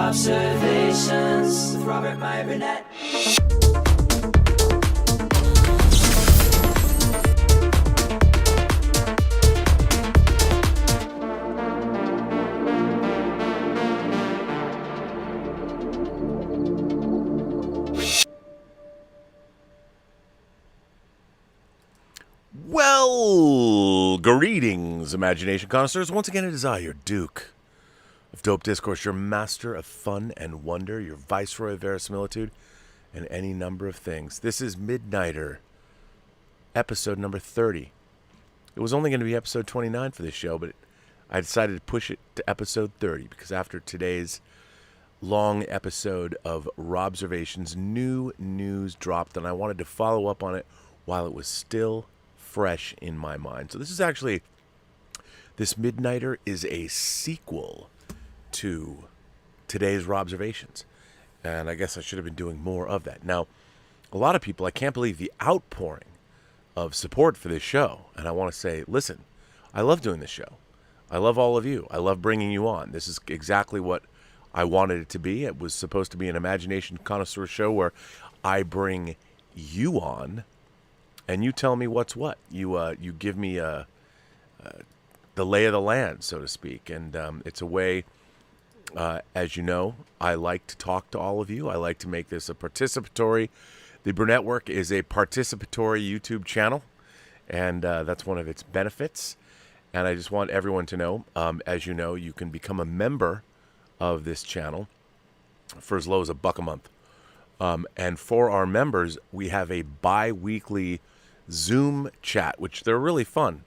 Robservations with Robert, Meyer, Burnett. Well, greetings, imagination connoisseurs. Once again, it is I, your Duke of Dope Discourse, your master of fun and wonder, your viceroy of verisimilitude, and any number of things. This is Midnighter, episode number 30. It was only going to be episode 29 for this show, but I decided to push it to episode 30 because after today's long episode of Robservations, new news dropped, and I wanted to follow up on it while it was still fresh in my mind. So this Midnighter is a sequel to today's Robservations, and I guess I should have been doing more of that. Now, a lot of people, I can't believe the outpouring of support for this show, and I want to say, listen, I love doing this show. I love all of you. I love bringing you on. This is exactly what I wanted it to be. It was supposed to be an imagination connoisseur show where I bring you on and you tell me what's what. You give me the lay of the land, so to speak. And it's a way, as you know, I like to talk to all of you. I like to make this a participatory. The Burnettwork is a participatory YouTube channel, and that's one of its benefits. And I just want everyone to know, as you know, you can become a member of this channel for as low as $1 a month. And for our members, we have a bi-weekly Zoom chat, which they're really fun,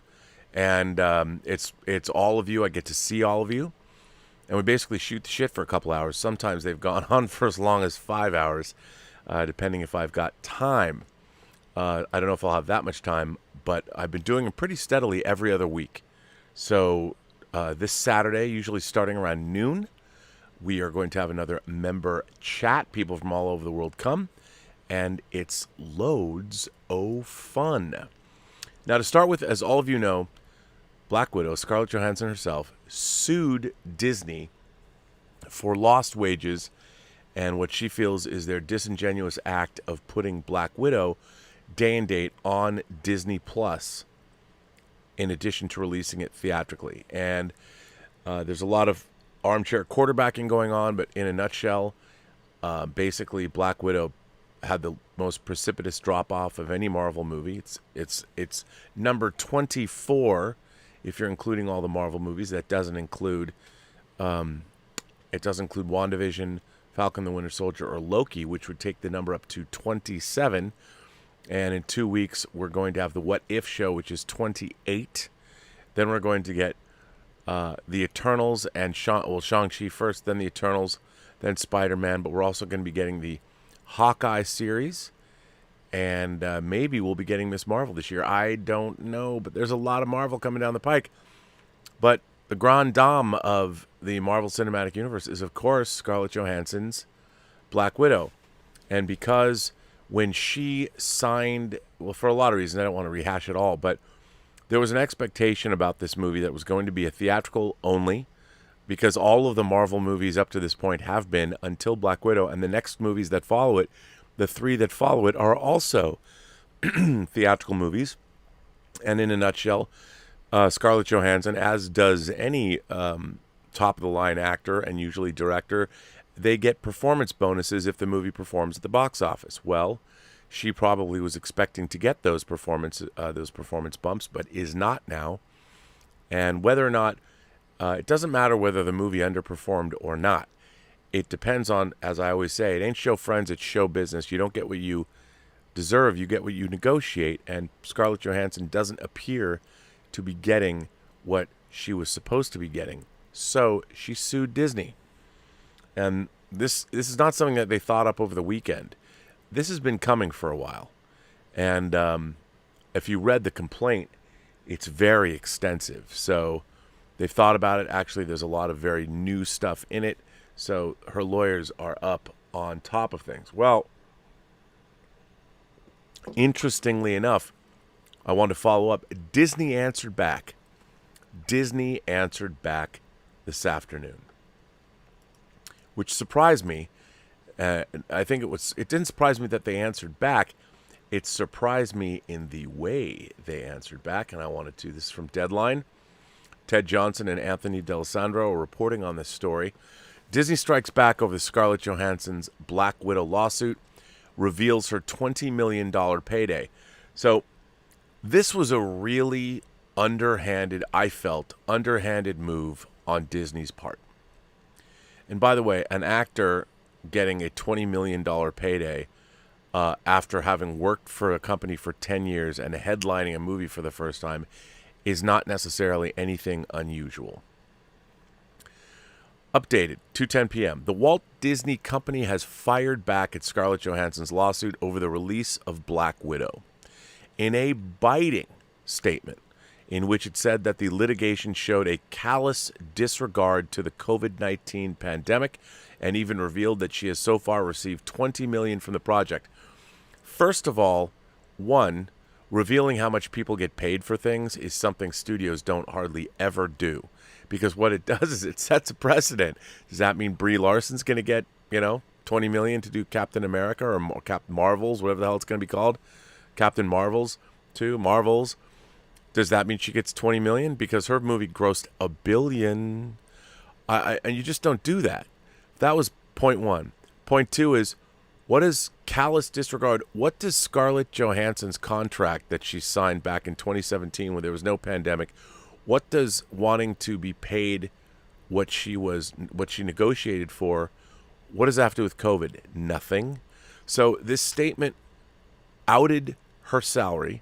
and it's all of you. I get to see all of you, and we basically shoot the shit for a couple hours. Sometimes they've gone on for as long as 5 hours, depending if I've got time. I don't know if I'll have that much time, but I've been doing them pretty steadily every other week. So this Saturday, usually starting around noon, we are going to have another member chat. People from all over the world come, and it's loads of fun. Now, to start with, as all of you know, Black Widow, Scarlett Johansson herself, sued Disney for lost wages and what she feels is their disingenuous act of putting Black Widow day and date on Disney Plus in addition to releasing it theatrically. And there's a lot of armchair quarterbacking going on, but in a nutshell, basically Black Widow had the most precipitous drop-off of any Marvel movie. It's number 24 if you're including all the Marvel movies. That doesn't include WandaVision, Falcon the Winter Soldier, or Loki, which would take the number up to 27. And in 2 weeks, we're going to have the What If show, which is 28. Then we're going to get the Eternals and Shang-Chi first, then the Eternals, then Spider-Man. But we're also going to be getting the Hawkeye series, and maybe we'll be getting Miss Marvel this year. I don't know, but there's a lot of Marvel coming down the pike. But the grande dame of the Marvel Cinematic Universe is, of course, Scarlett Johansson's Black Widow. And because when she signed, well, for a lot of reasons, I don't want to rehash it all, but there was an expectation about this movie that was going to be a theatrical only, because all of the Marvel movies up to this point have been until Black Widow, and the next movies that follow it, the 3 that follow it, are also theatrical movies. And in a nutshell, Scarlett Johansson, as does any top-of-the-line actor and usually director, they get performance bonuses if the movie performs at the box office. Well, she probably was expecting to get those performance bumps, but is not now. And whether or not it doesn't matter whether the movie underperformed or not. It depends on, as I always say, it ain't show friends, it's show business. You don't get what you deserve, you get what you negotiate. And Scarlett Johansson doesn't appear to be getting what she was supposed to be getting. So she sued Disney. And this is not something that they thought up over the weekend. This has been coming for a while. And if you read the complaint, it's very extensive. So they've thought about it. Actually, there's a lot of very new stuff in it. So her lawyers are up on top of things. Well, interestingly enough, I want to follow up. Disney answered back. Disney answered back this afternoon which surprised me. I think it didn't surprise me that they answered back. It surprised me in the way they answered back, and I wanted to. This is from Deadline. Ted Johnson and Anthony D'Alessandro are reporting on this story. Disney strikes back over the Scarlett Johansson's Black Widow lawsuit, reveals her $20 million payday. So this was a really underhanded move on Disney's part. And by the way, an actor getting a $20 million payday after having worked for a company for 10 years and headlining a movie for the first time is not necessarily anything unusual. Updated, 2:10 p.m. The Walt Disney Company has fired back at Scarlett Johansson's lawsuit over the release of Black Widow. In a biting statement in which it said that the litigation showed a callous disregard to the COVID-19 pandemic and even revealed that she has so far received $20 million from the project. First of all, revealing how much people get paid for things is something studios don't hardly ever do. Because what it does is it sets a precedent. Does that mean Brie Larson's going to get, $20 million to do Captain America or Captain Marvels, whatever the hell it's going to be called? Captain Marvels 2, Marvels. Does that mean she gets $20 million? Because her movie grossed $1 billion. And you just don't do that. That was point one. Point two is, what is callous disregard? What does Scarlett Johansson's contract that she signed back in 2017 when there was no pandemic, what does wanting to be paid what she negotiated for, what does that have to do with COVID? Nothing. So this statement outed her salary.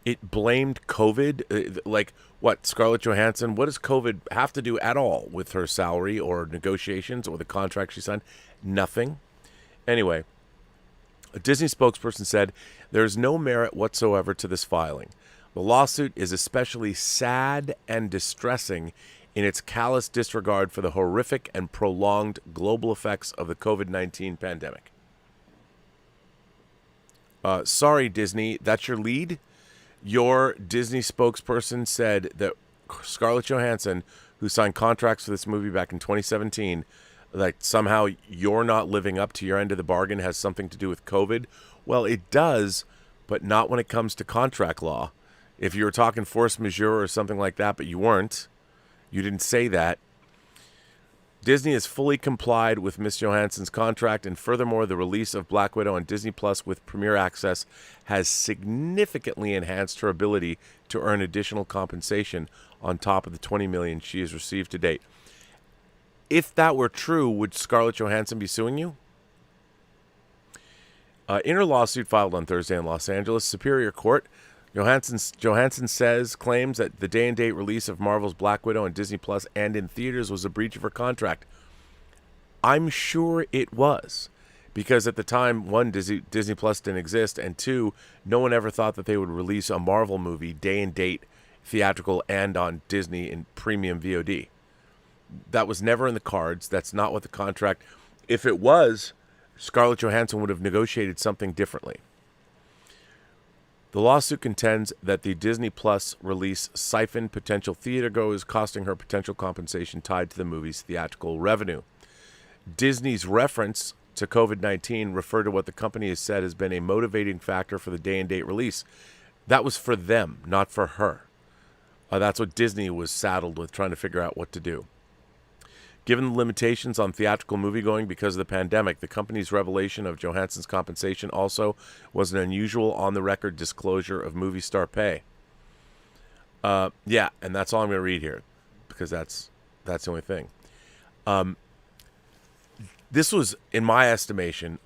It blamed COVID. Like, what, Scarlett Johansson, what does COVID have to do at all with her salary or negotiations or the contract she signed? Nothing. Anyway, a Disney spokesperson said, "There is no merit whatsoever to this filing. The lawsuit is especially sad and distressing in its callous disregard for the horrific and prolonged global effects of the COVID-19 pandemic." Sorry, Disney, that's your lead? Your Disney spokesperson said that Scarlett Johansson, who signed contracts for this movie back in 2017, like somehow you're not living up to your end of the bargain, has something to do with COVID. Well, it does, but not when it comes to contract law. If you were talking force majeure or something like that, but you weren't, you didn't say that. Disney has fully complied with Ms. Johansson's contract, and furthermore, the release of Black Widow on Disney Plus with Premier Access has significantly enhanced her ability to earn additional compensation on top of the $20 million she has received to date. If that were true, would Scarlett Johansson be suing you? In her lawsuit filed on Thursday in Los Angeles Superior Court, Johansson claims that the day-and-date release of Marvel's Black Widow on Disney Plus and in theaters was a breach of her contract. I'm sure it was, because at the time, one, Disney Plus didn't exist, and two, no one ever thought that they would release a Marvel movie day-and-date, theatrical, and on Disney in premium VOD. That was never in the cards. That's not what the contract. If it was, Scarlett Johansson would have negotiated something differently. The lawsuit contends that the Disney Plus release siphoned potential theatergoers, costing her potential compensation tied to the movie's theatrical revenue. Disney's reference to COVID-19 referred to what the company has said has been a motivating factor for the day-and-date release. That was for them, not for her. That's what Disney was saddled with, trying to figure out what to do. Given the limitations on theatrical moviegoing because of the pandemic, the company's revelation of Johansson's compensation also was an unusual on-the-record disclosure of movie star pay. Yeah, and that's all I'm going to read here, because that's the only thing. This was, in my estimation,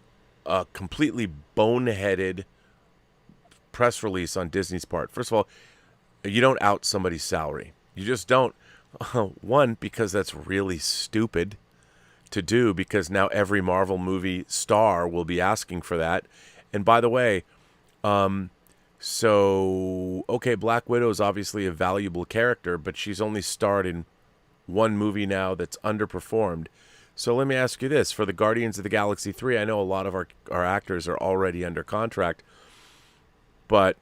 a completely boneheaded press release on Disney's part. First of all, you don't out somebody's salary. You just don't. One, because that's really stupid to do, because now every Marvel movie star will be asking for that. And by the way, Black Widow is obviously a valuable character, but she's only starred in one movie now that's underperformed. So let me ask you this. For the Guardians of the Galaxy 3, I know a lot of our actors are already under contract, but,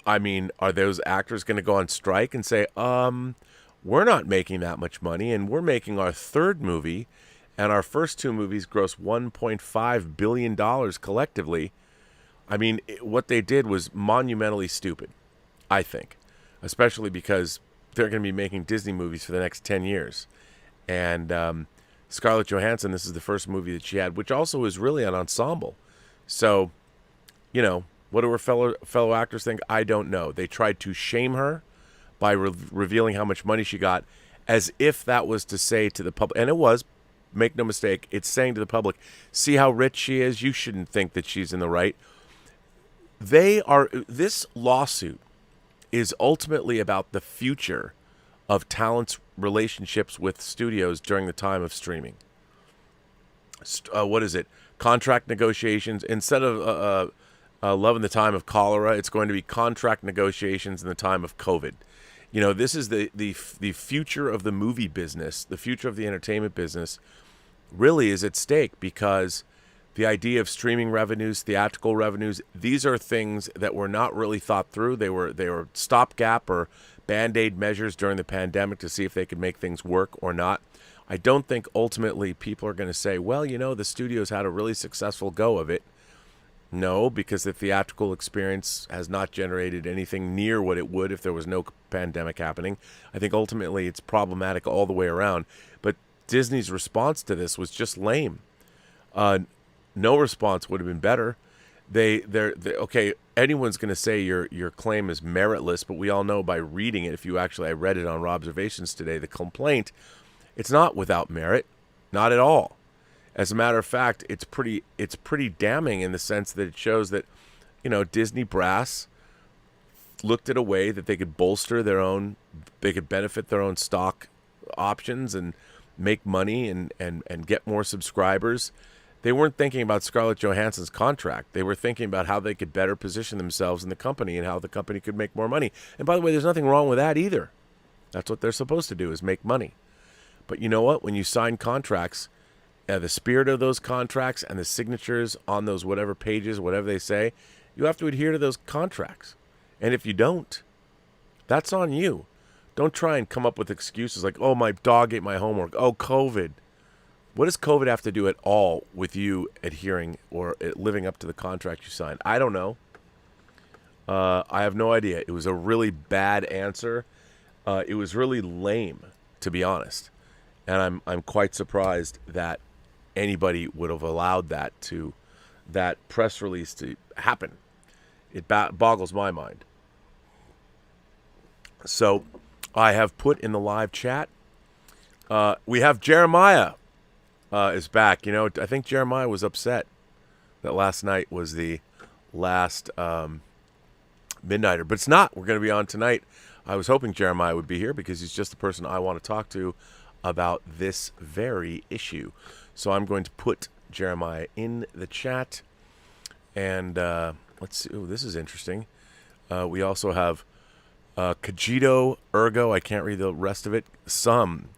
I mean, are those actors going to go on strike and say, we're not making that much money, and we're making our third movie, and our first two movies grossed $1.5 billion collectively. I mean, what they did was monumentally stupid, I think, especially because they're going to be making Disney movies for the next 10 years. And Scarlett Johansson, this is the first movie that she had, which also is really an ensemble. So, you know, what do her fellow actors think? I don't know. They tried to shame her by revealing how much money she got, as if that was to say to the public, and it was, make no mistake, it's saying to the public, see how rich she is? You shouldn't think that she's in the right. This lawsuit is ultimately about the future of talent's relationships with studios during the time of streaming. What is it? Contract negotiations. Instead of love in the time of cholera, it's going to be contract negotiations in the time of COVID. You know, this is the future of the movie business, the future of the entertainment business really is at stake, because the idea of streaming revenues, theatrical revenues, these are things that were not really thought through. They were stopgap or Band-Aid measures during the pandemic to see if they could make things work or not. I don't think ultimately people are going to say, well, you know, the studios had a really successful go of it. No, because the theatrical experience has not generated anything near what it would if there was no pandemic happening. I think ultimately it's problematic all the way around. But Disney's response to this was just lame. No response would have been better. Okay, anyone's going to say your claim is meritless, but we all know by reading it, I read it on Robservations today, the complaint, it's not without merit, not at all. As a matter of fact, it's pretty damning in the sense that it shows that, you know, Disney brass looked at a way that they could bolster they could benefit their own stock options and make money and get more subscribers. They weren't thinking about Scarlett Johansson's contract. They were thinking about how they could better position themselves in the company and how the company could make more money. And by the way, there's nothing wrong with that either. That's what they're supposed to do, is make money. But you know what? When you sign contracts, the spirit of those contracts and the signatures on those whatever pages, whatever they say, you have to adhere to those contracts. And if you don't, that's on you. Don't try and come up with excuses like, oh, my dog ate my homework. Oh, COVID. What does COVID have to do at all with you adhering or living up to the contract you signed? I don't know. I have no idea. It was a really bad answer. It was really lame, to be honest. And I'm quite surprised that anybody would have allowed that press release to happen. It boggles my mind. So I have put in the live chat. We have Jeremiah is back. You know, I think Jeremiah was upset that last night was the last Midnighter. But it's not. We're going to be on tonight. I was hoping Jeremiah would be here because he's just the person I want to talk to about this very issue. So I'm going to put Jeremiah in the chat. And let's see. Oh, this is interesting. We also have Cogito, Ergo. I can't read the rest of it. Some.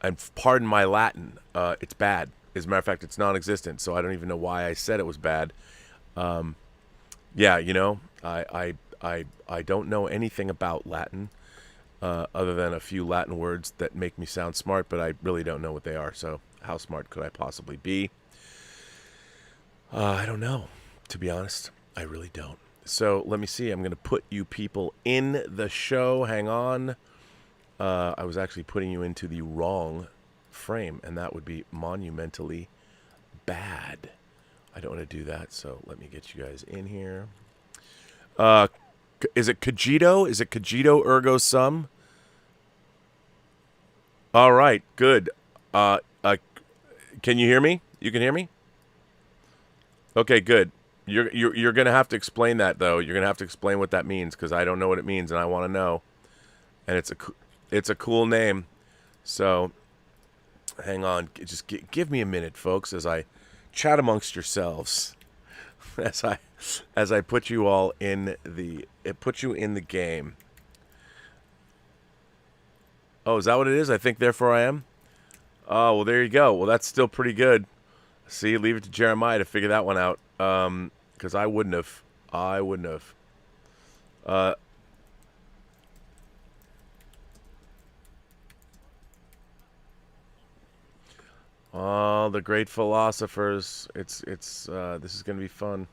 And pardon my Latin. It's bad. As a matter of fact, it's non-existent. So I don't even know why I said it was bad. Yeah, you know, I don't know anything about Latin. Other than a few Latin words that make me sound smart, but I really don't know what they are. So how smart could I possibly be? I don't know, to be honest. I really don't. So let me see. I'm going to put you people in the show. Hang on. I was actually putting you into the wrong frame, and that would be monumentally bad. I don't want to do that, so let me get you guys in here. Is it Cogito? Is it Cogito Ergo Sum? All right, good. Can you hear me? You can hear me? Okay, good. You're going to have to explain that, though. You're going to have to explain what that means, because I don't know what it means, and I want to know. And it's a cool name. So hang on. Just give me a minute, folks, as I chat amongst yourselves. As I put you all in the game. Oh, is that what it is? I think therefore I am. Oh, well, there you go. Well, that's still pretty good. See, leave it to Jeremiah to figure that one out. Because I wouldn't have. Oh, the great philosophers. It's this is going to be fun.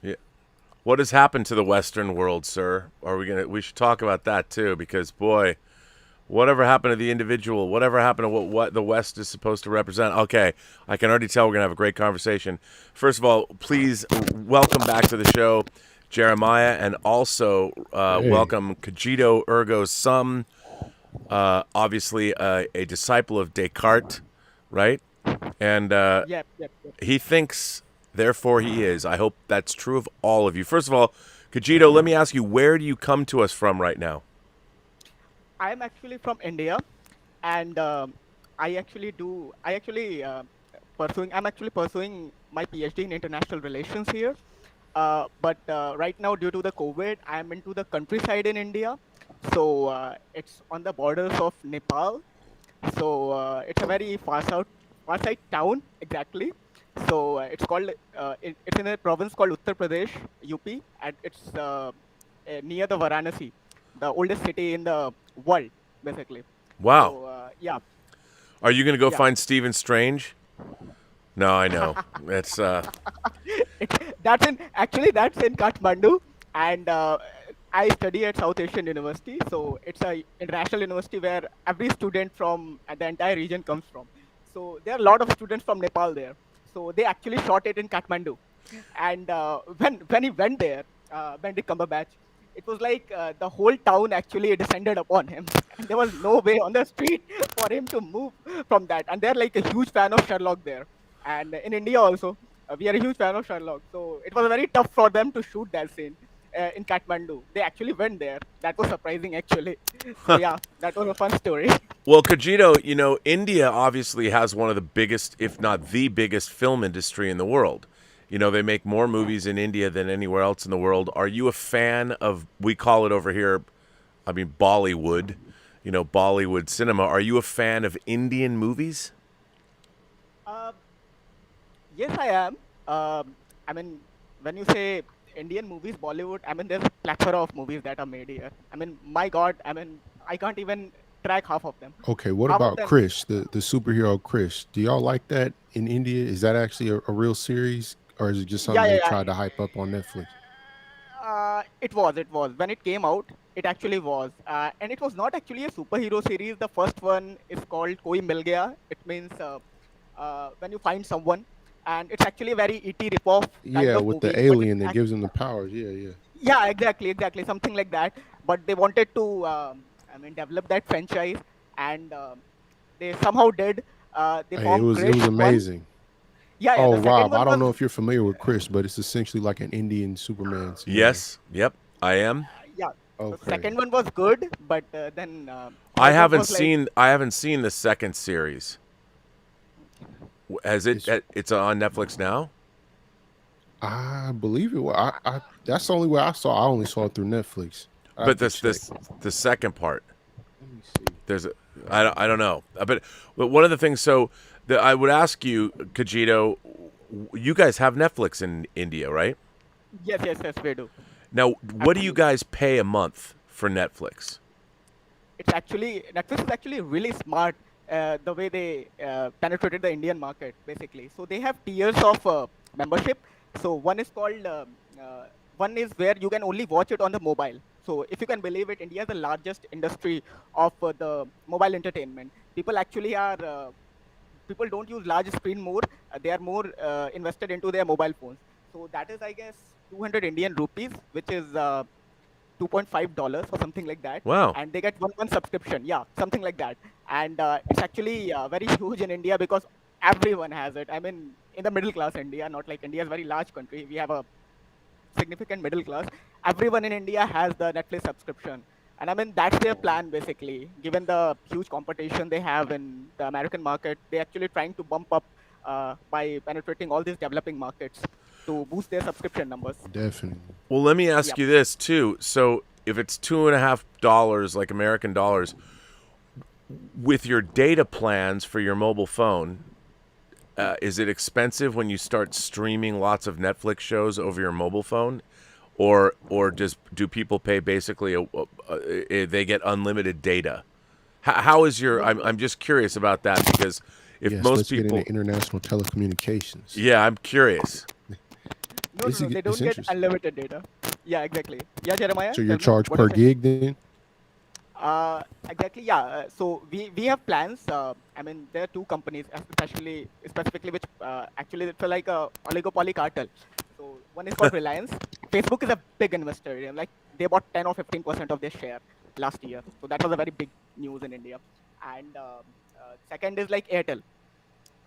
Yeah. What has happened to the Western world, sir? We should talk about that too, because boy, whatever happened to the individual? Whatever happened to what the West is supposed to represent? Okay, I can already tell we're gonna have a great conversation. First of all, please welcome back to the show, Jeremiah, and also Hey, welcome Cogito ergo sum. Obviously, a disciple of Descartes, right? And Yep, yep, yep. he thinks, therefore he is. I hope that's true of all of you. First of all, Cogito, let me ask you, where do you come to us from right now? I'm actually from India, and I actually pursuing. I'm actually pursuing my PhD in international relations here. But right now, due to the COVID, I'm into the countryside in India. So it's on the borders of Nepal. So it's a very far side town exactly. So it's in a province called Uttar Pradesh, UP, and it's near the Varanasi, the oldest city in the world, basically. Wow. So yeah, Are you going to go yeah. find Stephen Strange? No, I know. It's That's in Kathmandu, and I study at South Asian University. So it's a international university where every student from the entire region comes from. So there are a lot of students from Nepal there. So they actually shot it in Kathmandu, and when he went there, Benedict Cumberbatch, it was like the whole town actually descended upon him, and there was no way on the street for him to move from that. And they're like a huge fan of Sherlock there, and in India also, we are a huge fan of Sherlock. So it was very tough for them to shoot that scene in Kathmandu. They actually went there. That was surprising, actually. So yeah, that was a fun story. well, Cogito, India obviously has one of the biggest, if not the biggest, film industry in the world. They make more movies in India than anywhere else in the world. Are you a fan of, we call it over here, I mean, Bollywood, Bollywood cinema. Are you a fan of Indian movies? Uh, yes, I am. I mean, when you say Indian movies, Bollywood, I mean, there's a plethora of movies that are made here. I mean, my God, I mean, I can't even track half of them. okay. What Half of about them. Chris, the superhero Chris? Do y'all like that in India? Is that actually a real series, or is it just Yeah, something yeah, they yeah. tried to hype up on Netflix? It was. When it came out, it actually was. And it was not actually a superhero series. The first one is called Koi Mil Gaya. It means when you find someone. And it's actually a very E.T. ripoff kind Yeah, of with the movie. But alien that gives them the powers. Yeah, yeah. yeah, exactly. Something like that. But they wanted to, develop that franchise. And they somehow did. They Hey, it formed was it Krish was 1. amazing. Yeah. Oh, The second Rob, I one don't know was, if you're familiar with Chris, but it's essentially like an Indian Superman scenario. Yes. Yep, I am. yeah. The Okay. second one was good. But then I third one haven't was like, seen I haven't seen the second series. Has it? It's It's on Netflix now. I believe it was. I that's the only way I saw. I only saw it through Netflix. I have But to this check. this the second part. Let me see. There's a I don't know. But one of the things. So I would ask you, Kajito, you guys have Netflix in India, right? yes, we do. Now, what do you Absolutely. guys pay a month for Netflix? It's actually Netflix is actually really smart the way they penetrated the Indian market basically. So they have tiers of membership. So one is where you can only watch it on the mobile. So if you can believe it, India is the largest industry of the mobile entertainment. People don't use large screen more. They are more invested into their mobile phones. So that is, I guess, 200 Indian rupees, which is $2.5 or something like that, Wow. and they get one subscription, yeah, something like that. And it's actually very huge in India because everyone has it. I mean, in the middle class India, not like India is a very large country. We have a significant middle class. Everyone in India has the Netflix subscription. And I mean, that's their plan basically. Given the huge competition they have in the American market, they're actually trying to bump up by penetrating all these developing markets to boost their subscription numbers. Definitely. Well, let me ask Yep. you this too. So, if it's $2.50, like American dollars, with your data plans for your mobile phone, is it expensive when you start streaming lots of Netflix shows over your mobile phone, or do people pay basically they get unlimited data? How is your? No, no, I'm just curious about that because if Yes, most let's get into people, international telecommunications. yeah, I'm curious. no. They It's don't get interesting. unlimited data. Yeah, exactly. Yeah, Jeremiah, So you're tell me charged what you per saying. gig then? Exactly. Yeah. So we have plans. I mean, there are two companies, especially specifically which actually it's like a oligopoly cartel. So one is called Reliance. Facebook is a big investor. Like they bought 10 or 15% of their share last year. So that was a very big news in India. And second is like Airtel,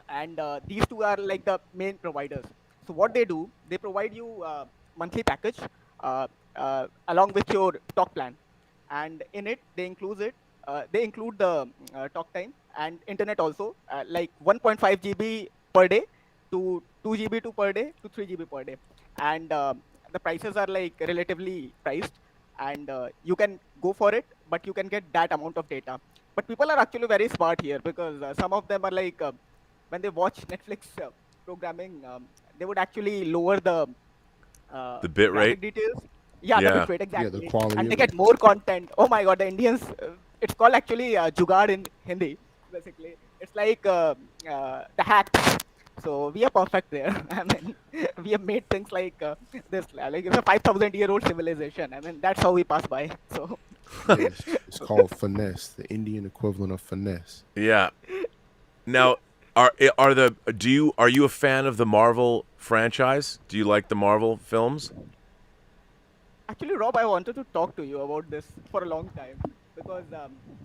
and these two are like the main providers. So what they do, they provide you monthly package uh, along with your talk plan, and in it they include the talk time and internet also, like 1.5 GB per day to 2 GB to per day to 3 GB per day, and the prices are like relatively priced, and you can go for it, but you can get that amount of data. But people are actually very smart here because some of them are like when they watch Netflix programming, they would actually lower the The bit rate, graphic details. Yeah, the yeah. bitrate Yeah, the exactly, quality and they of get it. more content. Oh my God, the Indians! It's called actually jugaad in Hindi. Basically, it's like the hacks. So we are perfect there. I mean, we have made things like this. Like it's a 5,000-year-old civilization. I mean, that's how we pass by. So Yes, it's called finesse, the Indian equivalent of finesse. Yeah. Now, are the do you are you a fan of the Marvel franchise? Do you like the Marvel films? actually, Rob, I wanted to talk to you about this for a long time because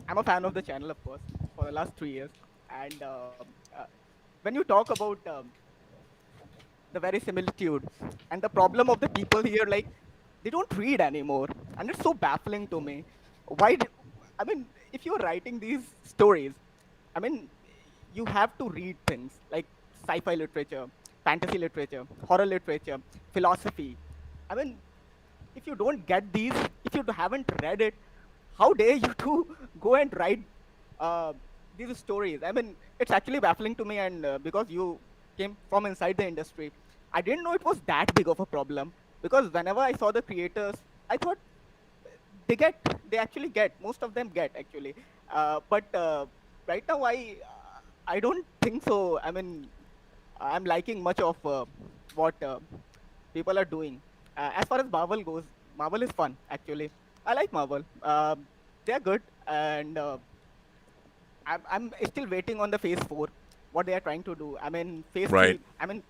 I'm a fan of the channel, of course, for the last 3 years. And when you talk about the very similitudes and the problem of the people here, like they don't read anymore, and it's so baffling to me. Why? I mean, if you're writing these stories, I mean, you have to read things like sci-fi literature, fantasy literature, horror literature, philosophy. I mean, if you don't get these, if you haven't read it, how dare you to go and write uh, these stories? I mean, it's actually baffling to me, and because you came from inside the industry, I didn't know it was that big of a problem. Because whenever I saw the creators, I thought they get, they actually get, most of them get actually. But right now, I don't think so. I mean, I'm liking much of what people are doing. As far as Marvel goes, Marvel is fun actually. I like Marvel. They're good, and I'm still waiting on the Phase 4. What they are trying to do. I mean, Phase Right. 3. I mean,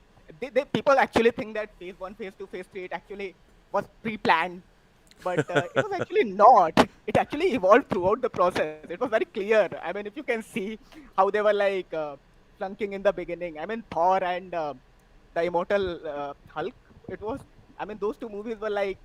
people actually think that Phase 1, Phase 2, Phase 3 it actually was pre-planned, but it was actually not. It actually evolved throughout the process. It was very clear. I mean, if you can see how they were like flunking in the beginning. I mean, Thor and the Immortal Hulk. It was. I mean, those two movies were like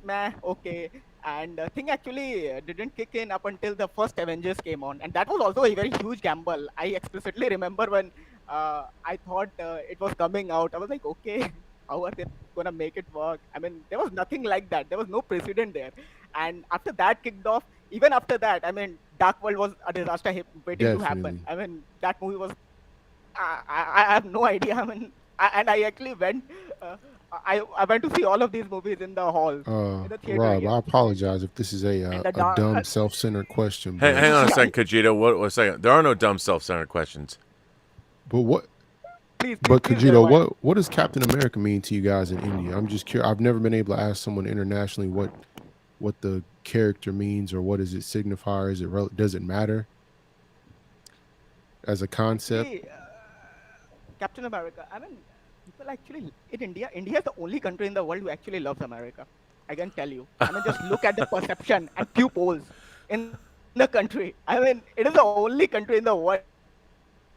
meh, okay, and thing actually didn't kick in up until the first Avengers came on, and that was also a very huge gamble. I explicitly remember when I thought it was coming out. I was like, okay, how are they gonna make it work? I mean, there was nothing like that. There was no precedent there. And after that kicked off, even after that, I mean, Dark World was a disaster waiting to happen. Definitely. I mean, that movie was. I have no idea. I mean, and I actually went. I went to see all of these movies in the hall, in the theater Rob, here, I apologize if this is and the a dark. dumb, self-centered question, Hang on a Yeah, second, Kajito. What a second. There are no dumb, self-centered questions. but what? please, But please, Kajito, Jeremiah. what does Captain America mean to you guys in India? I'm just curious. I've never been able to ask someone internationally what the character means or what does it signify. Is it does it matter as a concept? Actually, Captain America. I mean, people actually in India. India is the only country in the world who actually loves America. I can tell you. I mean, just look at the perception and few polls in the country. I mean, it is the only country in the world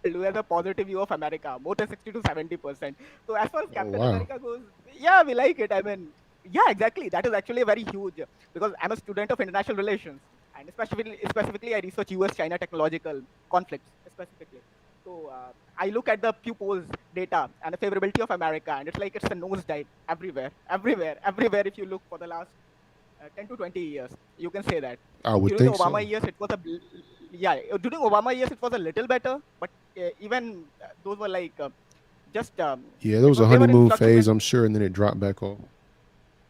who has a positive view of America, more than 60 to 70%. So as far as Captain America goes, yeah, we Oh like it. I wow. mean, yeah, exactly. That is actually very huge because I'm a student of international relations, and specifically I research US-China technological conflicts specifically. So I look at the Pew Polls data and the favorability of America, and it's like it's a nosedive everywhere. If you look for the last 10 to 20 years, you can say that. I would During the think Obama so. years, it was yeah. During Obama years, it was a little better, but even those were like just Yeah, there was a they were in honeymoon phase, fluctuation. I'm sure, and then it dropped back off.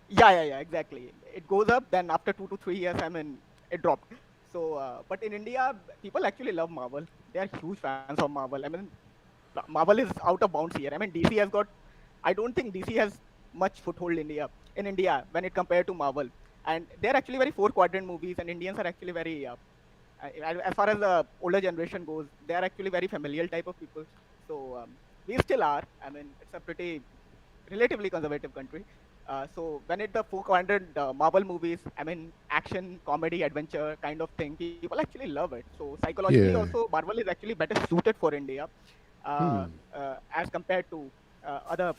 Yeah, exactly. It goes up, then after 2 to 3 years, I mean, it dropped. So, but in India, people actually love Marvel. They are huge fans of Marvel. I mean, Marvel is out of bounds here. I mean, DC has got. I don't think DC has much foothold in India when it compared to Marvel. And they're actually very four quadrant movies, and Indians are actually very. As far as the older generation goes, they are actually very familial type of people. So we still are. I mean, it's a pretty relatively conservative country. So when it the 400 Marvel movies, I mean action, comedy, adventure kind of thing, people actually love it. So psychologically Yeah. also, Marvel is actually better suited for India Hmm. as compared to other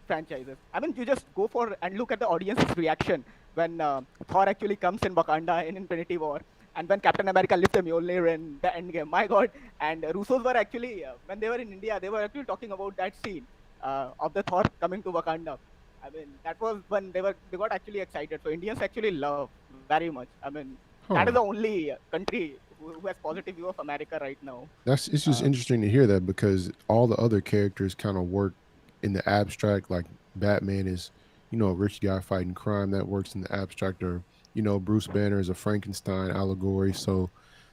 franchises. I mean, you just go for and look at the audience's reaction when Thor actually comes in Wakanda in Infinity War, and when Captain America lifts the Mjolnir in the Endgame. My God! And Russos were actually when they were in India, they were actually talking about that scene of the Thor coming to Wakanda. I mean, that was when they got actually excited. So Indians actually love very much. I mean, that is the Huh. only country who has positive view of America right now. It's just Uh, interesting to hear that because all the other characters kind of work in the abstract. Like Batman is, a rich guy fighting crime that works in the abstract, or Bruce Banner is a Frankenstein allegory, so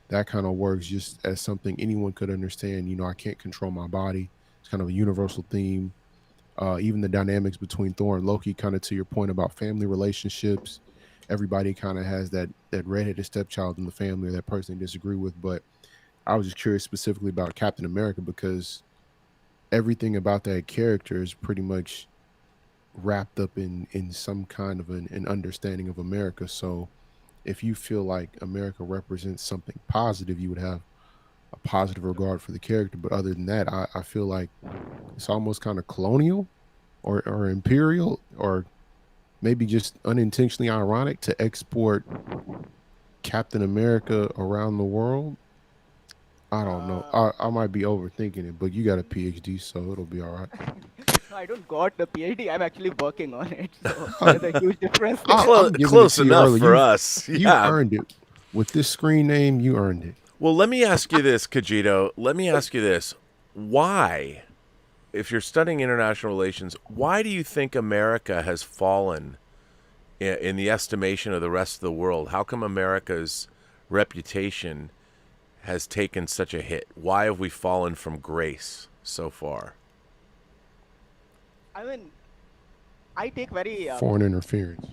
that kind of works just as something anyone could understand. I can't control my body. It's kind of a universal theme. Even the dynamics between Thor and Loki, kind of to your point about family relationships. Everybody kind of has that redheaded stepchild in the family or that person they disagree with, but I was just curious specifically about Captain America because everything about that character is pretty much wrapped up in some kind of an understanding of America. So if you feel like America represents something positive, you would have a positive regard for the character. But other than that, I feel like it's almost kind of colonial or imperial or maybe just unintentionally ironic to export Captain America around the world. I don't know. uh, I might be overthinking it, but you got a PhD, so it'll be all right. no, I don't got the PhD. I'm actually working on it. So Uh, there's a huge difference there. I'm giving it Close to you enough early. for us. You've Yeah. earned it with this screen name. You earned it. Well, let me ask you this, Kajito. Let me ask you this. Why, if you're studying international relations, why do you think America has fallen in the estimation of the rest of the world? How come America's reputation has taken such a hit? Why have we fallen from grace so far? I mean, I take very Foreign interference.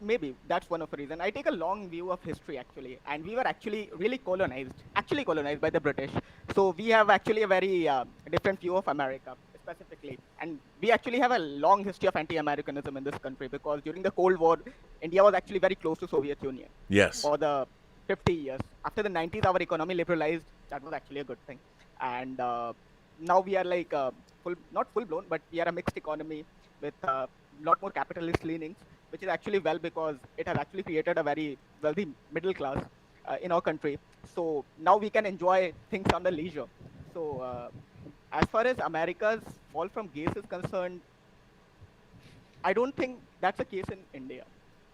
maybe that's one of the reason. I take a long view of history actually, and we were actually really actually colonized by the British. So we have actually a very different view of America specifically, and we actually have a long history of anti-Americanism in this country because during the Cold War, India was actually very close to Soviet Union Yes. for the 50 years. After the 90s, our economy liberalized. That was actually a good thing, and now we are like not full blown, but we are a mixed economy with a lot more capitalist leanings, which is actually well because it has actually created a very wealthy middle class in our country. So now we can enjoy things on the leisure. So as far as America's fall from grace is concerned, I don't think that's the case in India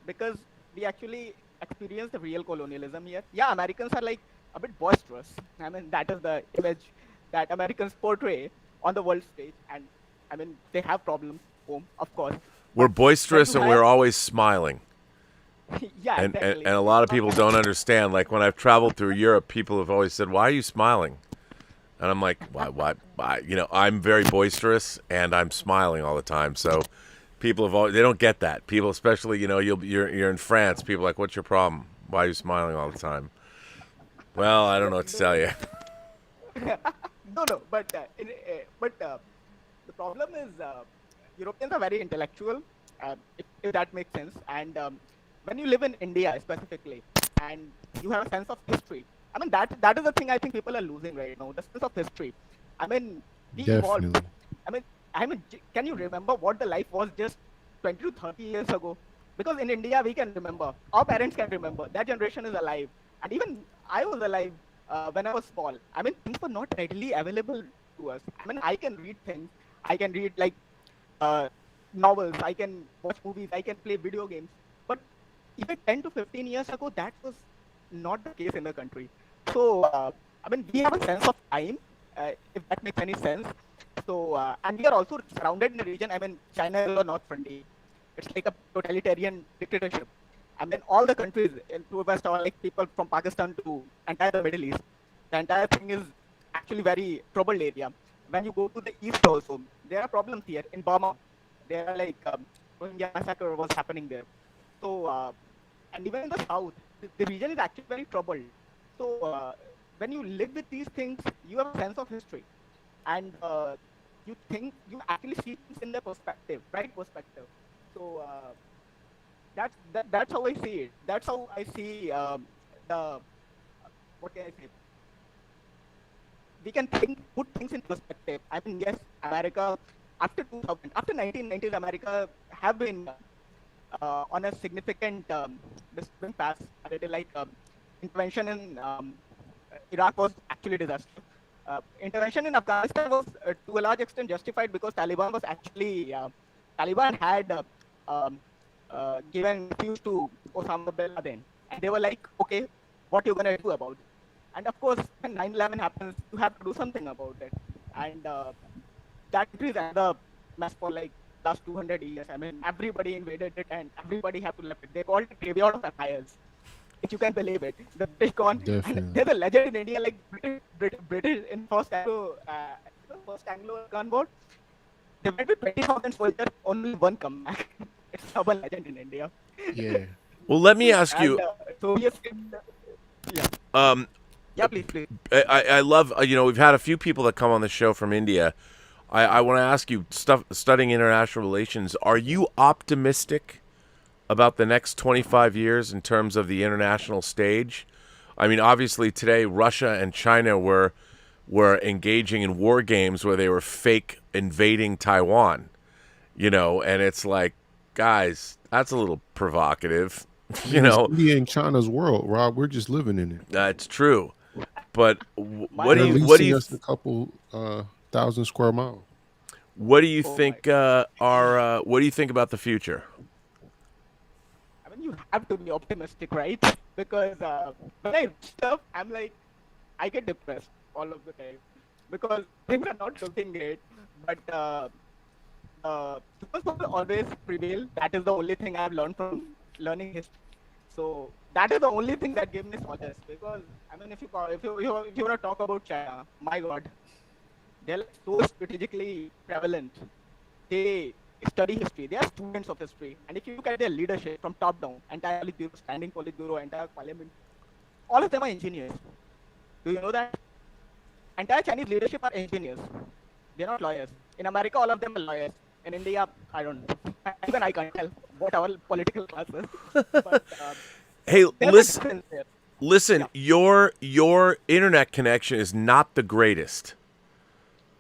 because we actually experience the real colonialism here. Yeah, Americans are like a bit boisterous. I mean, that is the image that Americans portray on the world stage. And I mean, they have problems home, of course. We're But when boisterous you and have, we're always smiling. yeah, And exactly. a lot of Not people don't understand. Like when I've traveled through Europe, people have always said, "Why are you smiling?" And I'm like, "Why? I'm very boisterous and I'm smiling all the time." So people have always, they don't get that. People, especially, you're in France. People are like, "What's your problem? Why are you smiling all the time?" Well, I don't know what to tell you. no, but the problem is Europeans are very intellectual, if that makes sense. And when you live in India specifically, and you have a sense of history, I mean that is the thing I think people are losing right now, the sense of history. I mean, we evolved. Definitely. I mean, can you remember what the life was just 20 to 30 years ago? Because in India, we can remember, our parents can remember, that generation is alive. And even I was alive when I was small. I mean, things were not readily available to us. I mean, I can read things. I can read like uh, novels. I can watch movies. I can play video games. But even 10 to 15 years ago, that was not the case in the country. So, I mean, we have a sense of time, if that makes any sense. So, and we are also surrounded in a region. I mean, China is not friendly. It's like a totalitarian dictatorship. And then all the countries to West are like people from Pakistan to entire the Middle East. The entire thing is actually very troubled area. When you go to the east also, there are problems here in Burma. There are like Rohingya massacre was happening there. So, and even in the south, the region is actually very troubled. So, when you live with these things, you have a sense of history, and you think you actually see things in their perspective, right perspective. So that's how I see it. That's how I see the what can I say? We can put things in perspective. I mean, yes, America after 2000, after 1990s, America have been on a significant development path. Like intervention in Iraq was actually disaster. Intervention in Afghanistan was to a large extent justified because Taliban was actually Taliban had given refuge to Osama bin Laden, and they were like, okay, what are you gonna do about it? And of course, when 9/11 happens, you have to do something about it, and that is another mess for like last 200 years. I mean, everybody invaded it, and everybody had to left it. They called it graveyard of empires, if you can believe it. The British gone, Definitely. and there's a legend in India, like British in first Anglo Gun War, they went with 20,000 soldiers, only one come back. It's a urban legend in India. Yeah. Well, let me ask And you. so yes, yeah, Um, yeah, please. I love, we've had a few people that come on the show from India. I want to ask you, studying international relations, are you optimistic about the next 25 years in terms of the international stage? I mean, obviously today Russia and China were engaging in war games where they were fake invading Taiwan, and it's like, guys, that's a little provocative, It's India and China's world, Rob. We're just living in it. That's true. But what They're do leasing you us a couple thousand square miles. what do you Oh think what do you think about the future? I mean, you have to be optimistic, right? Because when I read stuff, I'm like, I get depressed all of the time because things are not looking great. But those will always prevail. That is the only thing I've learned from learning history. So that is the only thing that gave me solace. Because I mean, if you want to talk about China, my God, they're like so strategically prevalent. They study history. They are students of history. And if you look at their leadership from top down, entire Politburo, standing Politburo, entire parliament, all of them are engineers. Do you know that? Entire Chinese leadership are engineers. They're not lawyers. In America, all of them are lawyers. In India, I don't know. Even I can't tell what our political class is. But Hey, there's a listen, difference there. listen, your internet connection is not the greatest.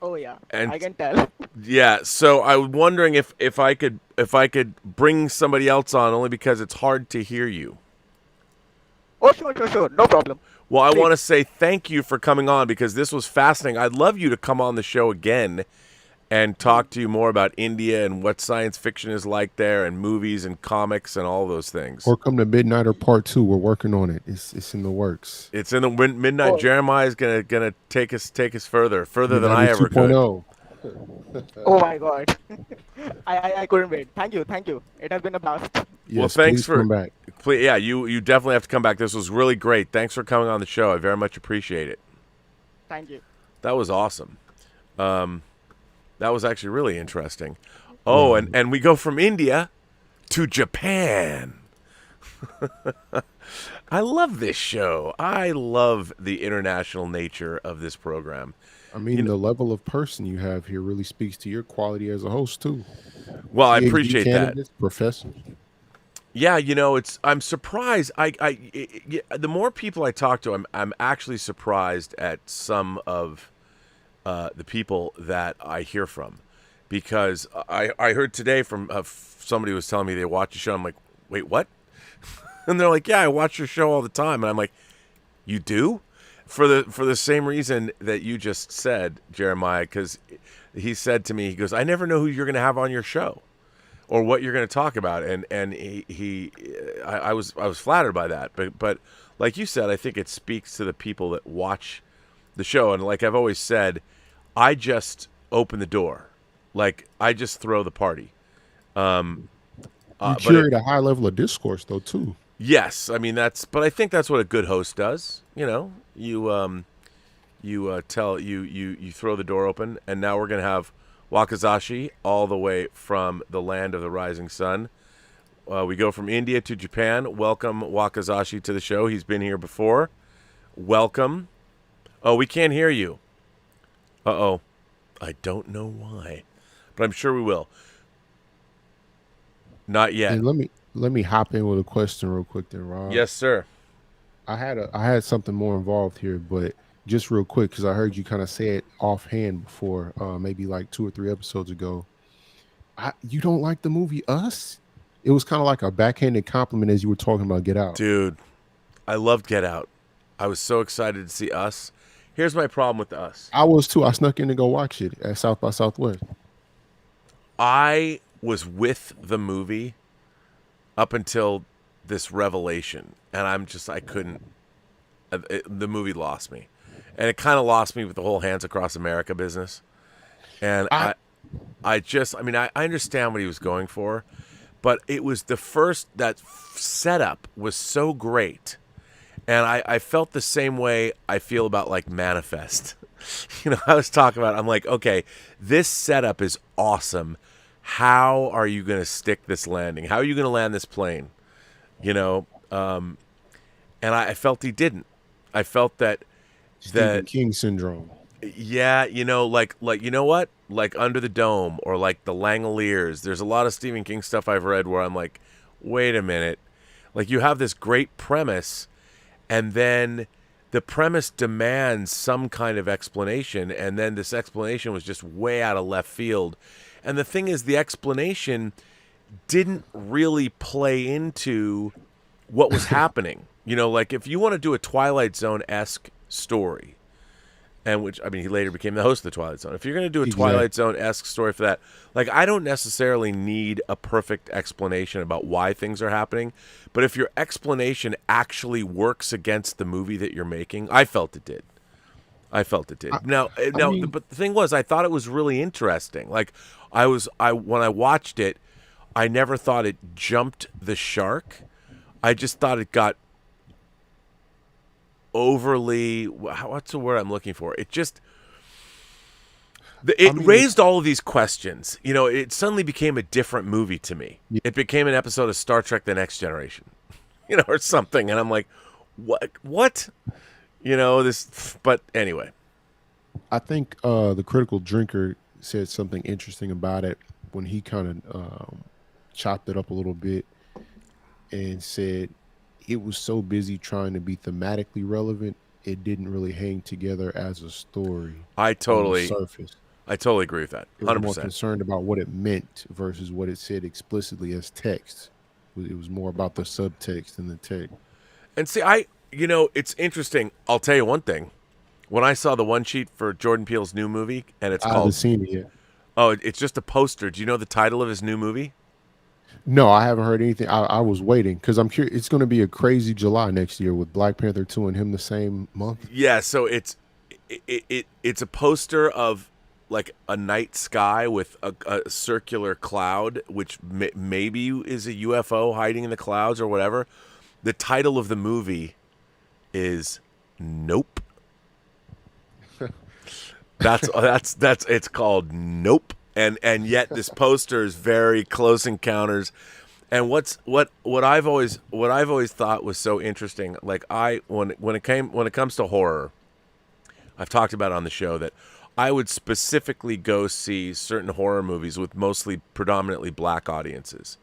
Oh yeah, And I can tell. yeah, so I was wondering if I could bring somebody else on, only because it's hard to hear you. Oh sure, no problem. Well, I Please. want to say thank you for coming on, because this was fascinating. I'd love you to come on the show again and talk to you more about India and what science fiction is like there, and movies and comics and all those things. Or come to Midnighter Part 2. We're working on it. It's in the works. It's in the midnight. Oh. Jeremiah is gonna take us further than I Midnighter ever could. 2.0. Oh my God, I couldn't wait. Thank you. It has been a blast. Yes, thanks please for come back. Please, yeah, you definitely have to come back. This was really great. Thanks for coming on the show. I very much appreciate it. Thank you. That was awesome. That was actually really interesting. Oh, and we go from India to Japan. I love this show. I love the international nature of this program. I mean, the level of person you have here really speaks to your quality as a host too. Well, I PhD appreciate that. candidates, professor. Yeah, I'm surprised. The more people I talk to, I'm actually surprised at some of the people that I hear from, because I heard today from somebody who was telling me they watch the show. I'm like, wait, what? And they're like, yeah, I watch your show all the time. And I'm like, you do? For the same reason that you just said, Jeremiah, because he said to me, he goes, I never know who you're going to have on your show or what you're going to talk about. And I was flattered by that. But like you said, I think it speaks to the people that watch the show. And like I've always said, I just open the door. Like I just throw the party. You But curate a high level of discourse though too. yes, I mean but I think that's what a good host does. You know, you throw the door open, and now we're gonna have Wakazashi all the way from the land of the rising sun. We go from India to Japan. Welcome Wakazashi to the show. He's been here before. Welcome. Oh, we can't hear you. Uh-oh. I don't know why, but I'm sure we will. Not yet. And let me hop in with a question real quick then, Rob. Yes, sir. I had something more involved here, but just real quick, because I heard you kind of say it offhand before, maybe like 2 or 3 episodes ago. You don't like the movie Us? It was kind of like a backhanded compliment as you were talking about Get Out. Dude, I loved Get Out. I was so excited to see Us. Here's my problem with Us. I was too. I snuck in to go watch it at South by Southwest. I was with the movie up until this revelation, and I couldn't. The movie lost me, and it kind of lost me with the whole Hands Across America business. And I understand what he was going for, but it was that setup was so great. And I felt the same way I feel about like Manifest. I was talking about, I'm like, okay, this setup is awesome. How are you going to stick this landing? How are you going to land this plane? And I felt he didn't. I felt that Stephen King syndrome. Yeah, like you know what? Like Under the Dome or like The Langoliers. There's a lot of Stephen King stuff I've read where I'm like, wait a minute. Like you have this great premise, and then the premise demands some kind of explanation, and then this explanation was just way out of left field. And the thing is, the explanation didn't really play into what was happening. Like if you want to do a Twilight Zone-esque story, and he later became the host of the Twilight Zone. If you're going to do a Twilight Zone-esque story for that, like I don't necessarily need a perfect explanation about why things are happening, but if your explanation actually works against the movie that you're making, I felt it did. Now, but the thing was, I thought it was really interesting. Like when I watched it, I never thought it jumped the shark. I just thought it got overly, what's the word I'm looking for? It raised all of these questions. It suddenly became a different movie to me. Yeah. It became an episode of Star Trek: The Next Generation, or something. And I'm like, what? But anyway. I think the Critical Drinker said something interesting about it when he kind of chopped it up a little bit and said it was so busy trying to be thematically relevant, it didn't really hang together as a story. I totally on the surface. I totally agree with that. 100%. It was more concerned about what it meant versus what it said explicitly as text. It was more about the subtext than the text. And see, it's interesting. I'll tell you one thing. When I saw the one sheet for Jordan Peele's new movie, and it's called... I haven't seen it yet. Oh, it's just a poster. Do you know the title of his new movie? No, I haven't heard anything. I was waiting because I'm curious. It's going to be a crazy July next year with Black Panther 2 and him the same month. Yeah, so it's a poster of like a night sky with a circular cloud, which maybe is a UFO hiding in the clouds or whatever. The title of the movie is Nope. That's it's called Nope. And yet this poster is very Close Encounters. And what I've always thought was so interesting, like when it comes to horror, I've talked about it on the show that I would specifically go see certain horror movies with predominantly black audiences,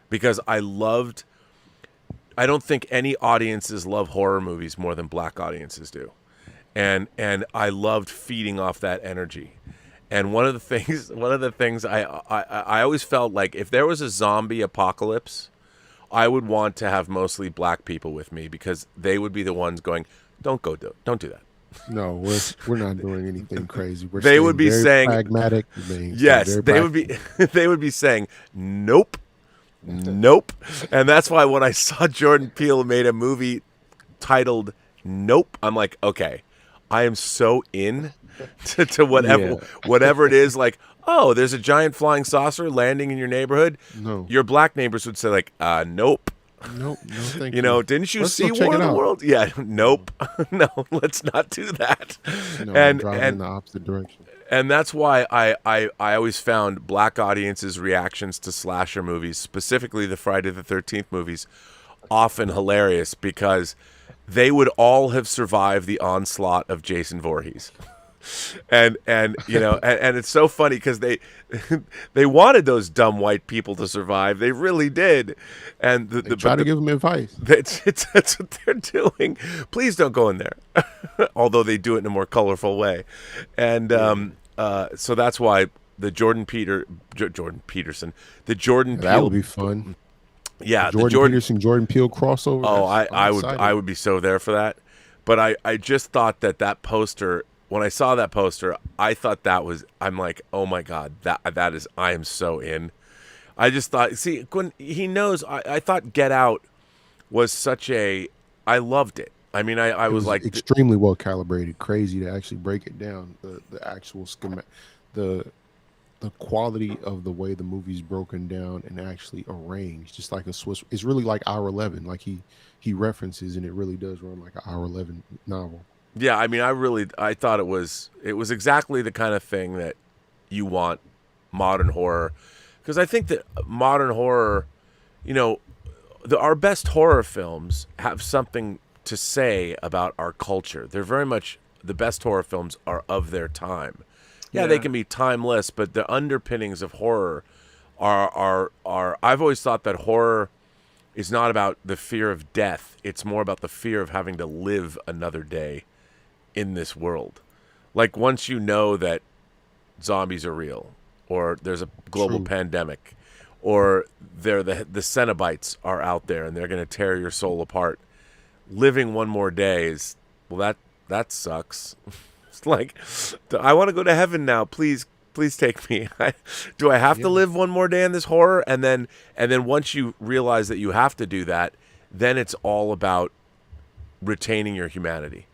because I don't think any audiences love horror movies more than black audiences do. And I loved feeding off that energy. And one of the things I always felt like if there was a zombie apocalypse, I would want to have mostly black people with me, because they would be the ones going, don't do that. No, we're not doing anything crazy. They would be saying pragmatic. Yes, they would be saying nope, and that's why when I saw Jordan Peele made a movie titled Nope, I'm like, okay, I am so in. to Yeah. whatever it is. Like, oh, there's a giant flying saucer landing in your neighborhood. No. Your black neighbors would say like, nope. Nope. No, thank You you. know, didn't you Let's see go check War of it the out. World? Yeah, nope. No, let's not do that. No, I'm driving in the opposite direction. And that's why I always found black audiences' reactions to slasher movies, specifically the Friday the 13th movies, often hilarious because they would all have survived the onslaught of Jason Voorhees. And you know, and it's so funny because they wanted those dumb white people to survive. They really did. And They try to give them advice. that's what they're doing. Please don't go in there. Although they do it in a more colorful way. And so that's why the Jordan Peterson, the Jordan Peele. That would be fun. Yeah, The Jordan Peterson, Jordan Peele crossover. Oh, I'm excited. I would be so there for that. But I just thought that poster, when I saw that poster, I thought I'm like, oh my God, that is, I am so in. I just thought, see, when he knows, I thought Get Out was I loved it. I mean, I was like extremely well calibrated. Crazy to actually break it down. The actual schema, the quality of the way the movie's broken down and actually arranged, just like a Swiss. It's really like Hour 11, like he references, and it really does run like an Hour 11 novel. Yeah, I mean, I thought it was exactly the kind of thing that you want modern horror, because I think that modern horror, you know, our best horror films have something to say about our culture. They're very much, the best horror films are of their time. Yeah, they can be timeless, but the underpinnings of horror are I've always thought that horror is not about the fear of death. It's more about the fear of having to live another day in this world. Like, once you know that zombies are real, or there's a global pandemic, or the Cenobites are out there and they're going to tear your soul apart, living one more day is, well, that sucks. It's like, I want to go to heaven now. Please take me. Do I have to live one more day in this horror? And then once you realize that you have to do that, then it's all about retaining your humanity.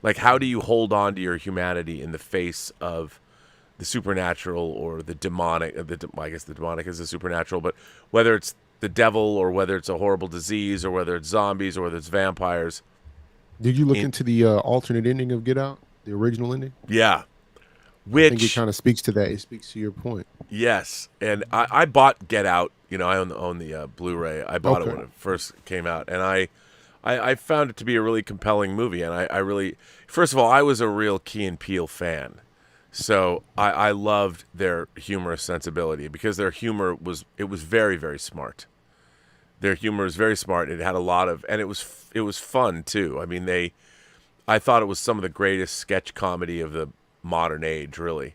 Like, how do you hold on to your humanity in the face of the supernatural or the demonic? I guess the demonic is the supernatural, but whether it's the devil or whether it's a horrible disease or whether it's zombies or whether it's vampires. Did you look into the alternate ending of Get Out, the original ending? Yeah. I think it kind of speaks to that. It speaks to your point. Yes, and I bought Get Out. You know, I own the Blu-ray. I bought it when it first came out, and I found it to be a really compelling movie. And I really, first of all, I was a real Key and Peele fan, so I loved their humorous sensibility because their humor was very, very smart. Their humor was very smart. It had a lot of, and it was fun too. I mean, I thought it was some of the greatest sketch comedy of the modern age, really.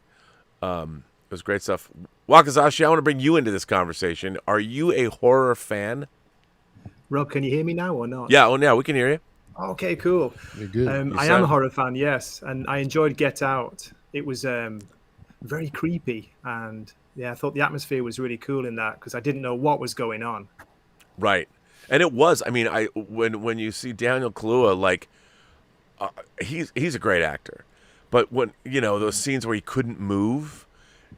It was great stuff. Wakazashi, I want to bring you into this conversation. Are you a horror fan? Rob, can you hear me now or not? Yeah, we can hear you. Okay, cool. You're good. I am a horror fan, yes, and I enjoyed Get Out. It was very creepy, and yeah, I thought the atmosphere was really cool in that because I didn't know what was going on. Right, and it was. I mean, when you see Daniel Kaluuya, like he's a great actor, but when those scenes where he couldn't move,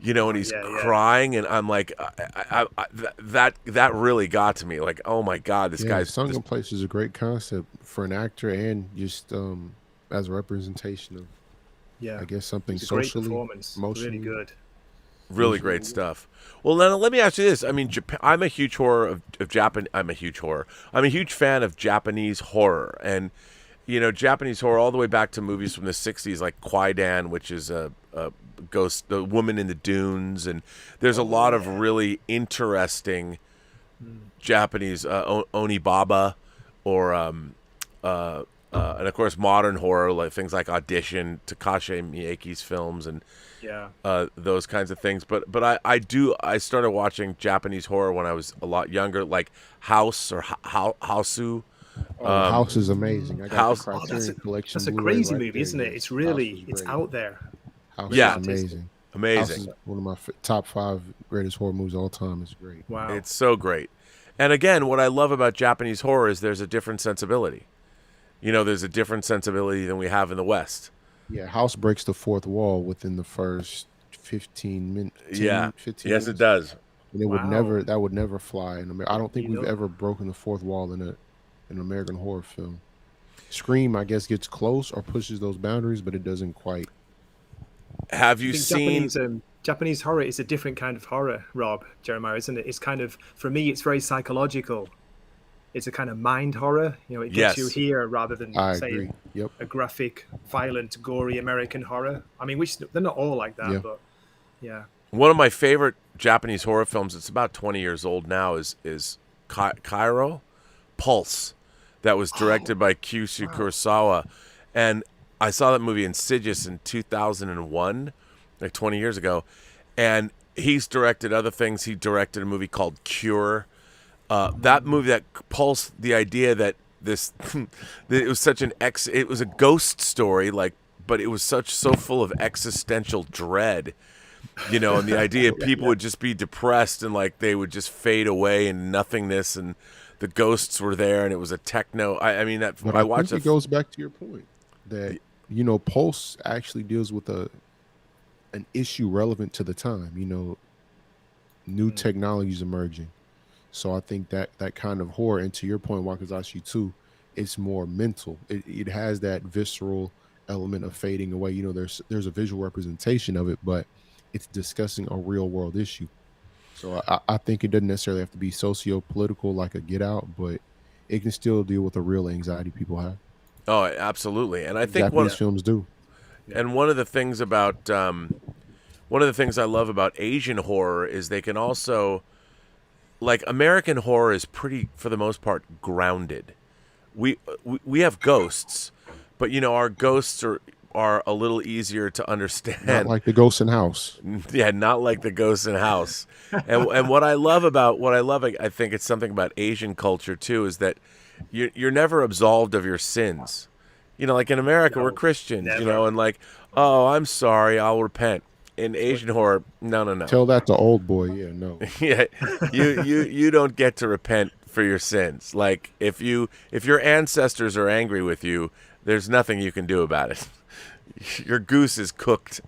and he's crying, and I'm like, that really got to me. Like, oh my God, this guy's Sunken Place is a great concept for an actor and just as a representation of, I guess, something socially, emotionally. Really good. Really great stuff. Well, now let me ask you this. I mean, I'm a huge I'm a huge fan of Japanese horror, and Japanese horror all the way back to movies from the '60s, like Kwaidan, which is a ghost, the woman in the dunes, and there's a lot of really interesting Japanese Onibaba, or and of course modern horror, like things like Audition, Takashi Miike's films, and those kinds of things. But I started watching Japanese horror when I was a lot younger, like House or Hausu. House is amazing. I got the Criterion Collection. That's a crazy movie, isn't it? It's really, it's out there. House is amazing. Amazing. House is one of my top 5 greatest horror movies of all time. It's great. Wow. It's so great. And again, what I love about Japanese horror is there's a different sensibility. There's a different sensibility than we have in the West. Yeah, House breaks the fourth wall within the first 10, Yeah. 15 Yes, it minutes. does. And it would Wow. never that would never fly in America. I don't think You we've know, ever broken the fourth wall in an American horror film. Scream, I guess, gets close or pushes those boundaries, but it doesn't quite. Have I you think seen? Japanese horror is a different kind of horror, Rob Jeremiah, isn't it? It's kind of, for me, it's very psychological. It's a kind of mind horror. You know, it gets you Yes. here rather than I say agree. Yep. a graphic, violent, gory American horror. I mean, which they're not all like that, Yeah. but yeah. One of my favorite Japanese horror films, it's about 20 years old now, is Cairo Pulse, that was directed by Kyushu Kurosawa. And I saw that movie Insidious in 2001, like 20 years ago. And he's directed other things. He directed a movie called Cure. That movie, that Pulse, the idea that this, that it was such it was a ghost story, like, but it was so full of existential dread, you know, and the idea people would just be depressed and like they would just fade away in nothingness, and the ghosts were there, and it was a techno. I mean, that But I I watched think it. it goes back to your point that Pulse actually deals with an issue relevant to the time. New technologies emerging. So I think that kind of horror, and to your point, Wakazashi too, it's more mental. It has that visceral element of fading away. There's a visual representation of it, but it's discussing a real world issue. So I think it doesn't necessarily have to be socio-political like a Get Out, but it can still deal with the real anxiety people have. Oh, absolutely. And I think Japanese films do. one of the things about one of the things I love about Asian horror is they can also, like, American horror is pretty, for the most part, grounded. We have ghosts, but our ghosts are a little easier to understand. Not like the Ghost in House. Yeah, not like the ghosts in house. And what I think it's something about Asian culture too, is that you're never absolved of your sins. Like in America, we're Christians, never. and like, oh, I'm sorry, I'll repent. In Asian horror, no. Tell that to Old Boy. Yeah, no. Yeah, you don't get to repent for your sins. Like if your ancestors are angry with you, there's nothing you can do about it. Your goose is cooked.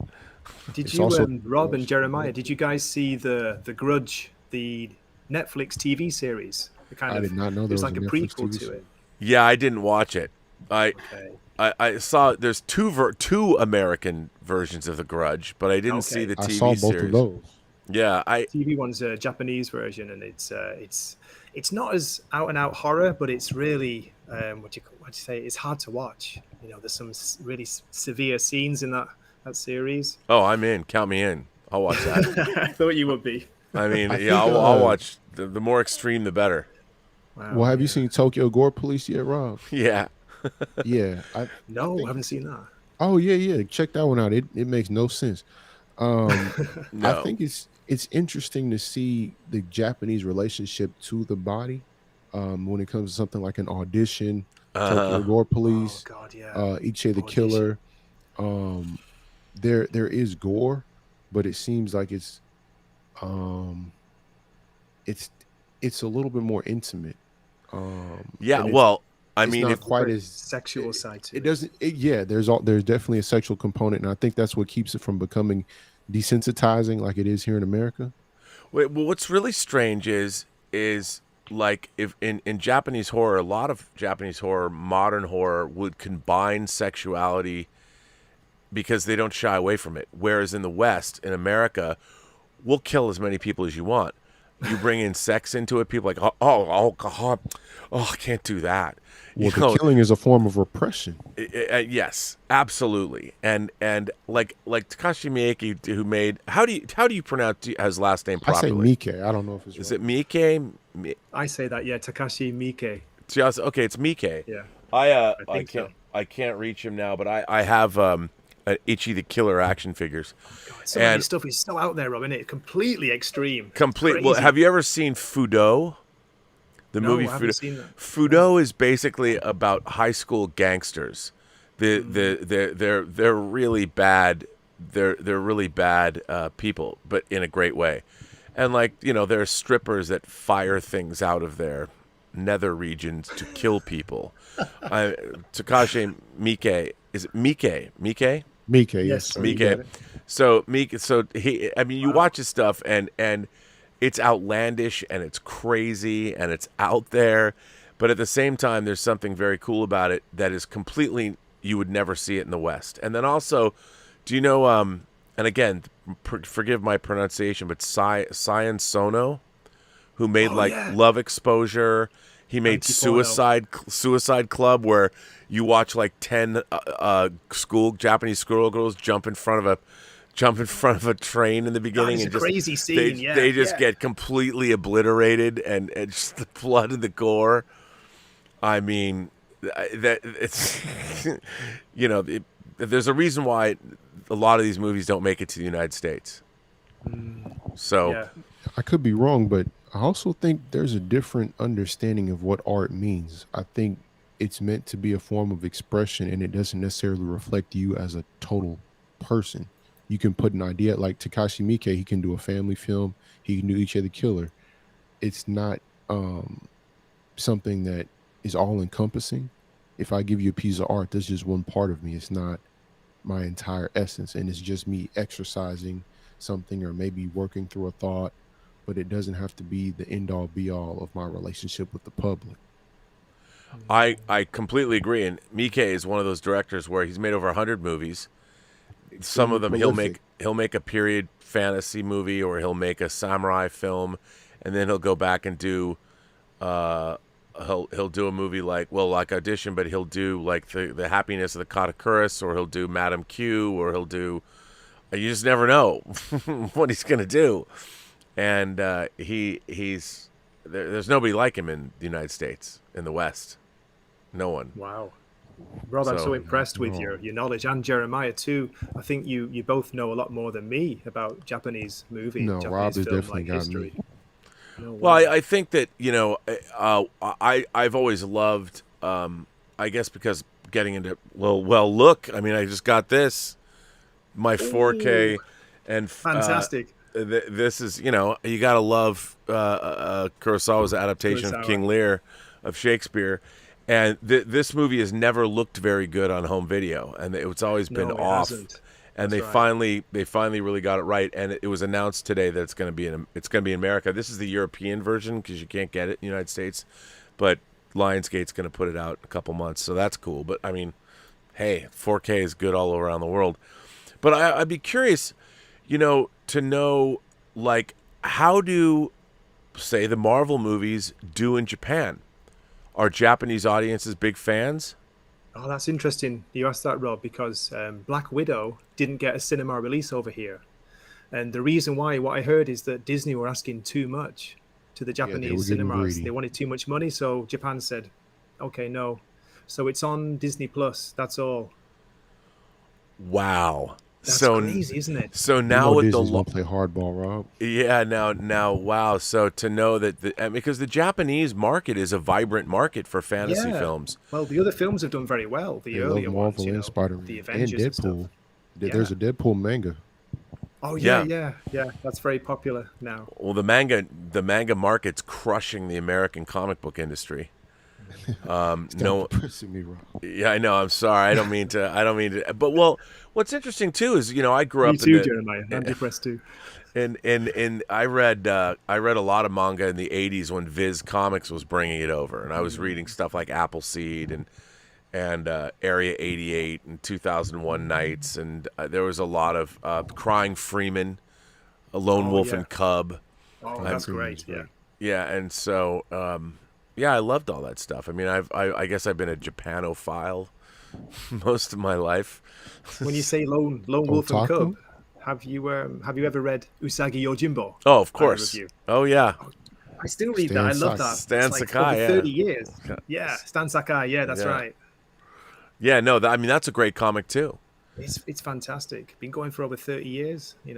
Did It's you, also- Rob and Jeremiah, did you guys see the Grudge, the Netflix TV series? I did not know there It's was like a a Netflix prequel TV to it. Yeah, I didn't watch it. Okay. I saw there's two American versions of The Grudge, but I didn't see Okay. the I TV saw both series. of those. Yeah, TV one's a Japanese version, and it's not as out and out horror, but it's really what do you say? It's hard to watch. There's some really severe scenes in that series. oh, I'm in. Count me in. I'll watch that. I thought you would be. I mean, I yeah, think, I'll watch. The more extreme, the better. Wow, Well, have you yeah. seen Tokyo Gore Police yet, Rob? Yeah. Yeah. No, I haven't seen that. Oh yeah. Check that one out. It makes no sense. No. I think it's interesting to see the Japanese relationship to the body when it comes to something like an audition, Tokyo Gore Oh Police, God, yeah. Iche the Audition. Killer. There is gore, but it seems like it's a little bit more intimate. Yeah. and Well, I it's mean, not if quite as Sexual side to it doesn't. Yeah, there's definitely a sexual component, and I think that's what keeps it from becoming desensitizing like it is here in America. well, what's really strange is like if in Japanese horror, a lot of Japanese horror, modern horror, would combine sexuality because they don't shy away from it. Whereas in the West, in America, we'll kill as many people as you want. You bring in sex into it, people are like, oh God, oh, I can't do that. Well, the killing is a form of repression. Yes, absolutely. And like Takashi Miike, who made how do you pronounce his last name I say properly? Miike. I don't know if it's Is right. it Miike? I say that, yeah. Takashi Miike. Just okay, it's Miike. Yeah. I think can't so. I can't reach him now, but I have Ichi the Killer action figures. Some of And- this stuff is so out there, Robin. It completely extreme. Complete. Well, Crazy. have you ever seen Fudo? The No, movie I haven't Fudo. seen that. Fudo is basically about high school gangsters. They're really bad. They're really bad people, but in a great way. And there are strippers that fire things out of their nether regions to kill people. Takashi Miike is it Miike? Miike? Mike, yes, Yes, sir. you Mike. get it. So Mike, so he, I mean, you watch his stuff and it's outlandish and it's crazy and it's out there, but at the same time, there's something very cool about it that is completely, you would never see it in the West. And then also, do you know? And again, forgive my pronunciation, but Sion Sono, who made yeah. Love Exposure. He made Antiporno. Suicide Club, where you watch like 10 Japanese schoolgirls jump in front of a train in the beginning, That is and a just crazy scene. they just yeah. get completely obliterated, and just the blood and the gore. I mean, that it's there's a reason why a lot of these movies don't make it to the United States. So. Yeah. I could be wrong, but I also think there's a different understanding of what art means. I think it's meant to be a form of expression, and it doesn't necessarily reflect you as a total person. You can put an idea like Takashi Miike, he can do a family film, he can do Each of the Killer. It's not something that is all encompassing. If I give you a piece of art, that's just one part of me. It's not my entire essence, and it's just me exercising something or maybe working through a thought, but it doesn't have to be the end all be all of my relationship with the public. I completely agree, and Miike is one of those directors where he's made over 100 movies. Some of them prolific. he'll make a period fantasy movie, or he'll make a samurai film, and then he'll go back and do he'll do a movie like Audition, but he'll do like the Happiness of the Katakuris, or he'll do Madame Q, or he'll do, you just never know what he's gonna do. And there's nobody like him in the United States, in the West. No one. Wow. Rob, I'm So- so impressed with your knowledge, and Jeremiah too. I think you both know a lot more than me about Japanese movies. No, Japanese Rob has film, definitely got history. me. No Well, way. I think that I've always loved, I guess because getting into look. I mean, I just got my 4K, Ooh, and fantastic. This is you gotta love Kurosawa's adaptation of Kurosawa. King Lear of Shakespeare, and this movie has never looked very good on home video, and it's always been No, it off. hasn't. And That's they finally really got it right, and it was announced today that it's going to be in America. This is the European version because you can't get it in the United States, but Lionsgate's going to put it out in a couple months, so that's cool. But I mean, hey, 4K is good all around the world. But I'd be curious, to know like how do, say, the Marvel movies do in Japan? Are Japanese audiences big fans? Oh, that's interesting. You asked that, Rob, because Black Widow didn't get a cinema release over here. And the reason why, what I heard, is that Disney were asking too much to the they were Japanese getting cinemas. greedy. They wanted too much money, so Japan said, okay, no. So it's on Disney Plus, that's all. Wow. That's so crazy, isn't it? So now with Disney's the gonna play hardball, Rob. yeah, now wow. So to know that because the Japanese market is a vibrant market for fantasy Yeah. films. Well, the other films have done very well. The They love earlier ones, Marvel and Spider-Man the and Avengers and stuff. Deadpool. There's a Deadpool manga. Oh Yeah. yeah. That's very popular now. Well, the manga market's crushing the American comic book industry. Stop depressing me, Rob. Yeah, I know. I'm sorry. I don't mean to. But what's interesting too is I grew up Me too, in the, Jeremiah. I'm depressed too. and I read a lot of manga in the 80s when Viz Comics was bringing it over, and I was reading stuff like Appleseed and Area 88 and 2001 Nights, and there was a lot of Crying Freeman, A Lone Wolf yeah. and Cub. Oh, that's great. Freeman's Yeah. Yeah, and so yeah, I loved all that stuff. I mean, I guess I've been a Japanophile most of my life. When you say Lone Wolf and Otaku? Cub, have you ever read Usagi Yojimbo? Oh, of course. review? Oh yeah. I still read Stan that. I love Sakai. that. Stan It's like Sakai, over yeah. 30 years. Yeah, Stan Sakai. Yeah, that's Yeah. right. Yeah, no, I mean that's a great comic too. It's fantastic. Been going for over 30 years. It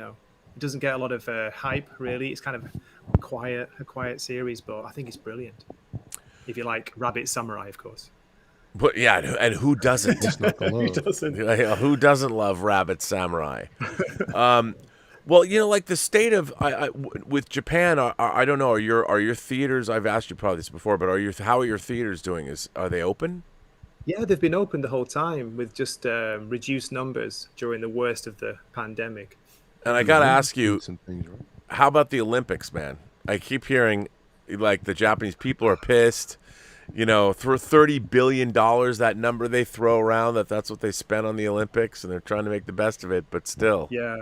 doesn't get a lot of hype really. It's kind of a quiet series, but I think it's brilliant. If you like Rabbit Samurai, of course. But yeah, and who doesn't? It's not the love. Doesn't. Who doesn't love Rabbit Samurai? Well, like the state of with Japan, I don't know. Are your theaters? I've asked you probably this before, but how are your theaters doing? Are they open? Yeah, they've been open the whole time with just reduced numbers during the worst of the pandemic. And I Yeah, got to Olympics ask you, did some things, right? how about the Olympics, man? I keep hearing like the Japanese people are pissed. You know, through $30 billion, that number they throw around, that's what they spent on the Olympics, and they're trying to make the best of it. But still, Yeah,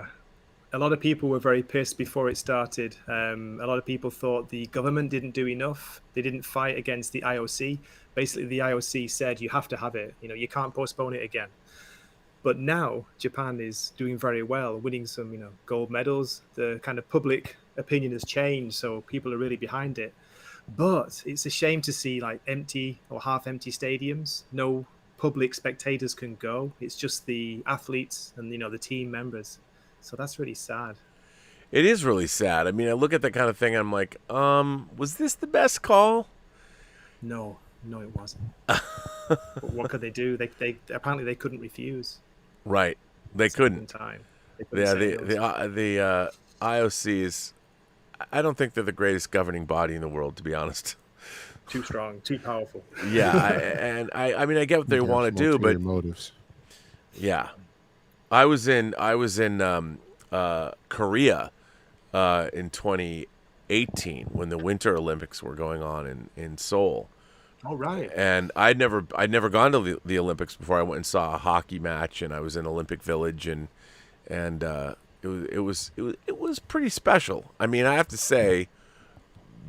a lot of people were very pissed before it started. A lot of people thought the government didn't do enough. They didn't fight against the IOC. Basically, the IOC said you have to have it. You know, you can't postpone it again. But now Japan is doing very well, winning some, gold medals. The kind of public opinion has changed, so people are really behind it. But it's a shame to see like empty or half empty stadiums. No public spectators can go. It's just the athletes and the team members. So that's really sad. it is really sad. I mean, I look at that kind of thing, and I'm like, was this the best call? No, it wasn't. But what could they do? They apparently they couldn't refuse. Right. They couldn't. Time. They couldn't Yeah, say no. the IOC is. I don't think they're the greatest governing body in the world, to be honest. Too strong, too powerful. Yeah, I mean, I get what they They have want to some do, but ulterior motives. yeah, I was in Korea in 2018 when the Winter Olympics were going on in Seoul. All right. And I'd never gone to the Olympics before. I went and saw a hockey match, and I was in Olympic Village, and it was pretty special. I mean, I have to say,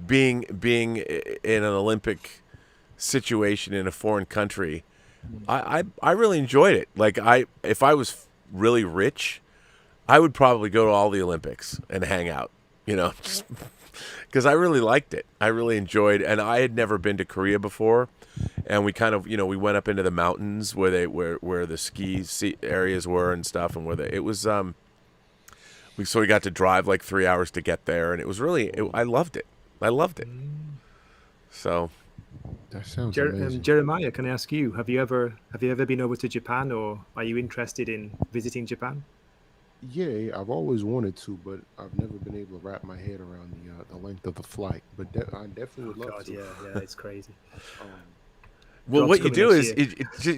being in an Olympic situation in a foreign country, I really enjoyed it. Like if I was really rich, I would probably go to all the Olympics and hang out. You know, because I really liked it. I really enjoyed, and I had never been to Korea before, and we kind of, we went up into the mountains where the ski areas were and stuff, and it was we got to drive like 3 hours to get there, and it was really I loved it. I loved it. So That sounds amazing. Jeremiah, can I ask you? Have you ever been over to Japan, or are you interested in visiting Japan? Yeah, I've always wanted to, but I've never been able to wrap my head around the length of the flight. But I definitely would love God, to. yeah, it's crazy. well, Rob's what you coming do next is year. you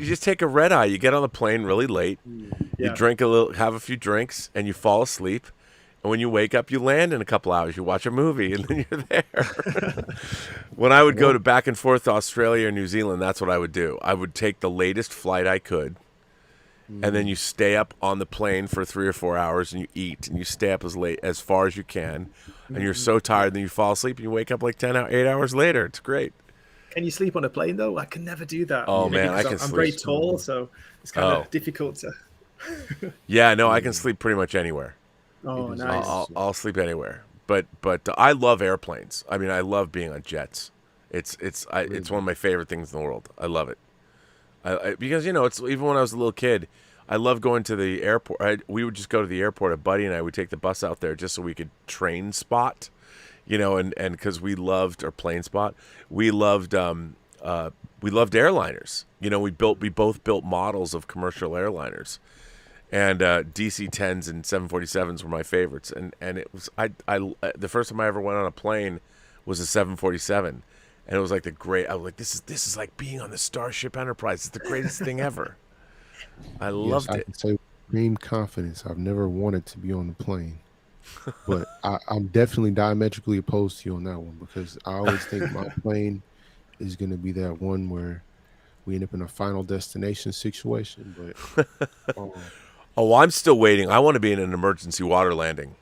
just take a red eye. You get on the plane really late. You Yeah. drink have a few drinks, and you fall asleep. And when you wake up, you land in a couple hours. You watch a movie, and then you're there. When I would go to back and forth to Australia or New Zealand, that's what I would do. I would take the latest flight I could, and then you stay up on the plane for 3 or 4 hours, and you eat, and you stay up as far as you can, and you're so tired, then you fall asleep, and you wake up like 8 hours later. It's great. Can you sleep on a plane though? I can never do that. Oh, Maybe man, I because can I'm very sleep. tall, so it's kind Oh. of difficult to. Yeah, no, I can sleep pretty much anywhere. Oh, is nice. I'll sleep anywhere. But I love airplanes. I mean, I love being on jets. It's one of my favorite things in the world. I love it. Because it's even when I was a little kid, I loved going to the airport. We would just go to the airport. A buddy and I would take the bus out there just so we could train spot, and because we loved our plane spot, we loved airliners. We both built models of commercial airliners. And DC-10s and 747s were my favorites, and it was the first time I ever went on a plane was a 747, and it was like I was like, this is like being on the Starship Enterprise. It's the greatest thing ever. I loved I it. can say with extreme confidence, I've never wanted to be on the plane, but I'm definitely diametrically opposed to you on that one because I always think my plane is going to be that one where we end up in a final destination situation. But Oh, well, I'm still waiting. I want to be in an emergency water landing.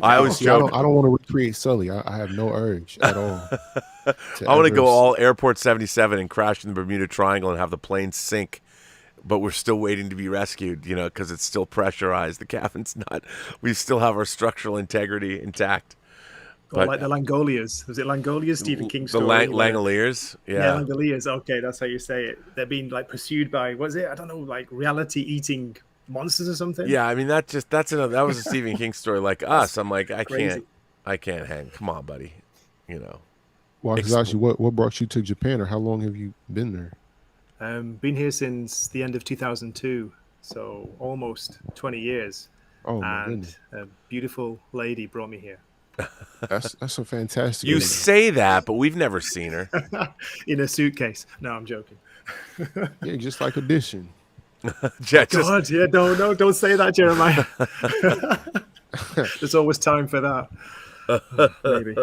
I always see, I joke. don't want to recreate Sully. I have no urge at all. I want to go all Airport 77 and crash in the Bermuda Triangle and have the plane sink, but we're still waiting to be rescued, because it's still pressurized. The cabin's not. We still have our structural integrity intact. Or like the Langoliers. Was it Langoliers? Stephen King The story. Langoliers. Yeah, Langoliers. Okay, that's how you say it. They're being like pursued by I don't know, like reality eating monsters or something. Yeah, I mean that was a Stephen King story like us. I'm like, I crazy. can't hang. Come on, buddy. Well, actually, what brought you to Japan, or how long have you been there? Been here since the end of 2002, so almost 20 years. Oh my And goodness. a beautiful lady brought me here. That's a fantastic. You idea. say that, but we've never seen her. In a suitcase. No, I'm joking. Yeah, just like Audition. Yeah, just God, yeah, don't say that, Jeremiah. There's always time for that. Maybe.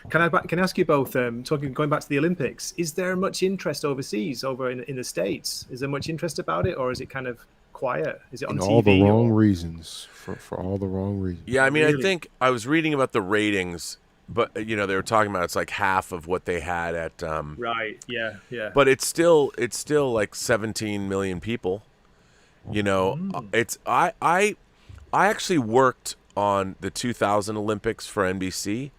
Can I ask you both? Going back to the Olympics, is there much interest overseas, over in the States? Is there much interest about it, or is it kind of quiet? Is it on And TV? all the wrong or- reasons. For all the wrong reasons. yeah. I mean, I Really? think I was reading about the ratings, but they were talking about it's like half of what they had at. Right. Yeah. Yeah. But it's still like 17 million people. It's I actually worked on the 2000 Olympics for NBC.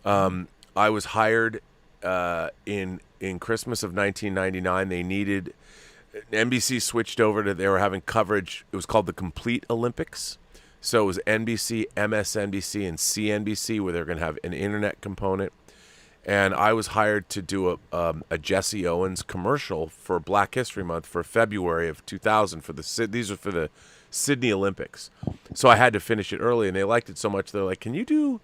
I was hired in Christmas of 1999. They needed NBC switched over to they were having coverage. It was called the Complete Olympics. So it was NBC, MSNBC, and CNBC where they're going to have an internet component. And I was hired to do a Jesse Owens commercial for Black History Month for February of 2000 these are for the Sydney Olympics. So I had to finish it early, and they liked it so much they're like, "Can you do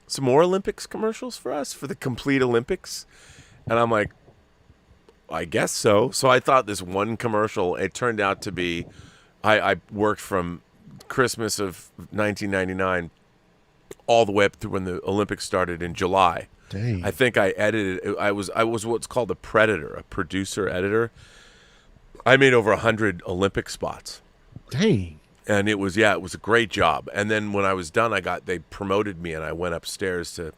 some more Olympics commercials for us for the Complete Olympics?" And I'm like, I guess so. So I thought this one commercial, it turned out to be, I worked from Christmas of 1999 all the way up through when the Olympics started in July. Dang. I think I edited. I was what's called a predator, a producer editor. I made over 100 Olympic spots, Dang. and it was a great job. And then when I was done, they promoted me, and I went upstairs to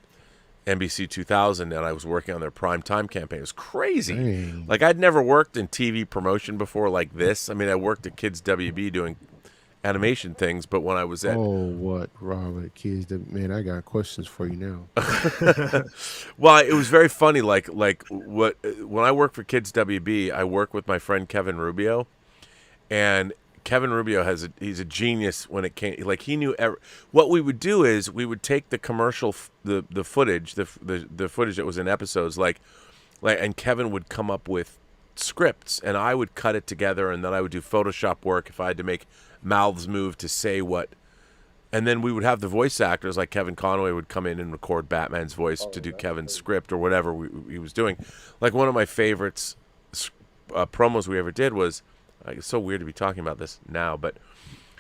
NBC 2000, and I was working on their prime time campaign. It was crazy. Dang. Like I'd never worked in TV promotion before like this. I mean, I worked at Kids WB doing animation things, but when I was at What, Robert? Kids, man, I got questions for you now. well, it was very funny. Like what when I worked for Kids WB, I worked with my friend Kevin Rubio, and Kevin Rubio he's a genius when it came. Like he knew what we would do is we would take the commercial, the footage, the footage that was in episodes, and Kevin would come up with scripts, and I would cut it together, and then I would do Photoshop work if I had to make mouths move to say what. And then we would have the voice actors, like Kevin Conway would come in and record Batman's voice to do Kevin's script or whatever he was doing. Like one of my favorites promos we ever did was, it's so weird to be talking about this now, but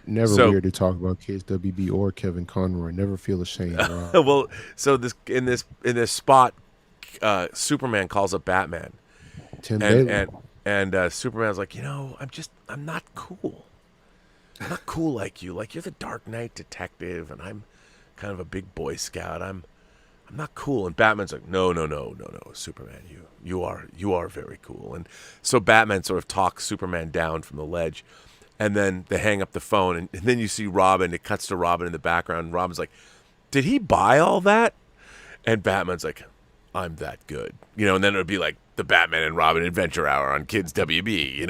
Never weird to talk about Kids WB or Kevin Conroy. Never feel ashamed, Rob. well, so in this spot, Superman calls up Batman, Tim Bailey. and Superman's like, I'm not cool. I'm not cool like you. Like you're the Dark Knight detective, and I'm kind of a big Boy Scout. I'm not cool. And Batman's like, no, Superman, you are very cool. And so Batman sort of talks Superman down from the ledge, and then they hang up the phone, and then you see Robin. It cuts to Robin in the background. And Robin's like, did he buy all that? And Batman's like, I'm that good, And then it would be like the Batman and Robin Adventure Hour on Kids WB,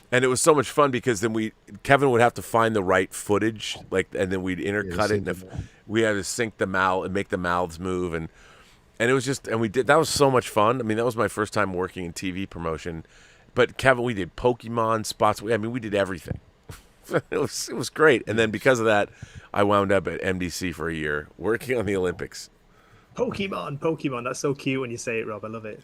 and it was so much fun because then Kevin would have to find the right footage, and then we'd intercut it, and we had to sync the mouth and make the mouths move, and it was just, and that was so much fun. I mean, that was my first time working in TV promotion, but Kevin, we did Pokemon spots. We did everything. It was great, and then because of that, I wound up at NBC for a year working on the Olympics. Pokemon. That's so cute when you say it, Rob. I love it.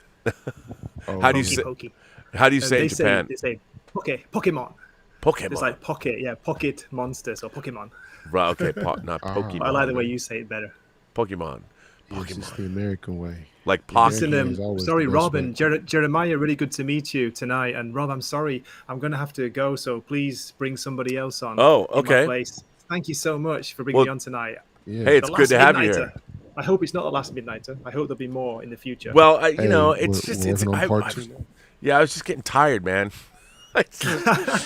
How do you say? Pokey. How do you say in Japan? They say Pokemon. Pokemon. It's like pocket monsters or Pokemon. Right, okay, not Pokemon. I like the way you say it better. Pokemon. It's just the American way. Like Pocket. Listen, sorry, Rob and Jeremiah, really good to meet you tonight. And Rob, I'm sorry, I'm going to have to go, so please bring somebody else on. Oh, in okay. my place. Thank you so much for bringing me on tonight. Yeah. Hey, it's The good to last have you Midnighter. here. I hope it's not the last Midnighter. I hope there'll be more in the future. Well, Hey, it's working on part two. I was just getting tired, man. I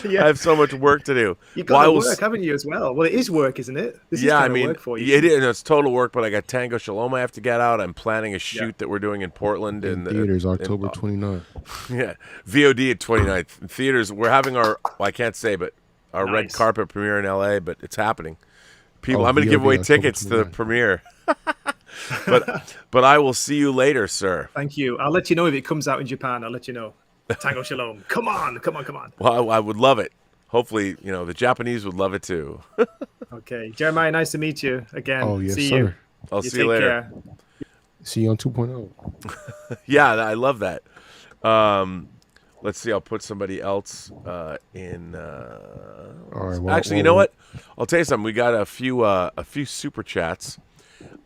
Yeah. have so much work to do. You've got to work, haven't you, as well? Well, it is work, isn't it? This is kind of work for you. It is. It's total work, but I got Tango Shalom I have to get out. I'm planning a shoot that we're doing in Portland. In theaters, October 29th. Yeah, VOD at 29th. In theaters, we're having I can't say, but our red carpet premiere in LA, but it's happening. People, I'm going to give away tickets to the premiere. But I will see you later, sir. Thank you. I'll let you know if it comes out in Japan. I'll let you know. Tango Shalom. Come on. Well, I would love it. hopefully, the Japanese would love it too. Okay, Jeremiah, nice to meet you again. Oh, yes, See sir. you. I'll You see you take later. care. See you on 2.0. Yeah, I love that. Let's see. I'll put somebody else in. All right. Actually, you know what? I'll tell you something. We got a few super chats.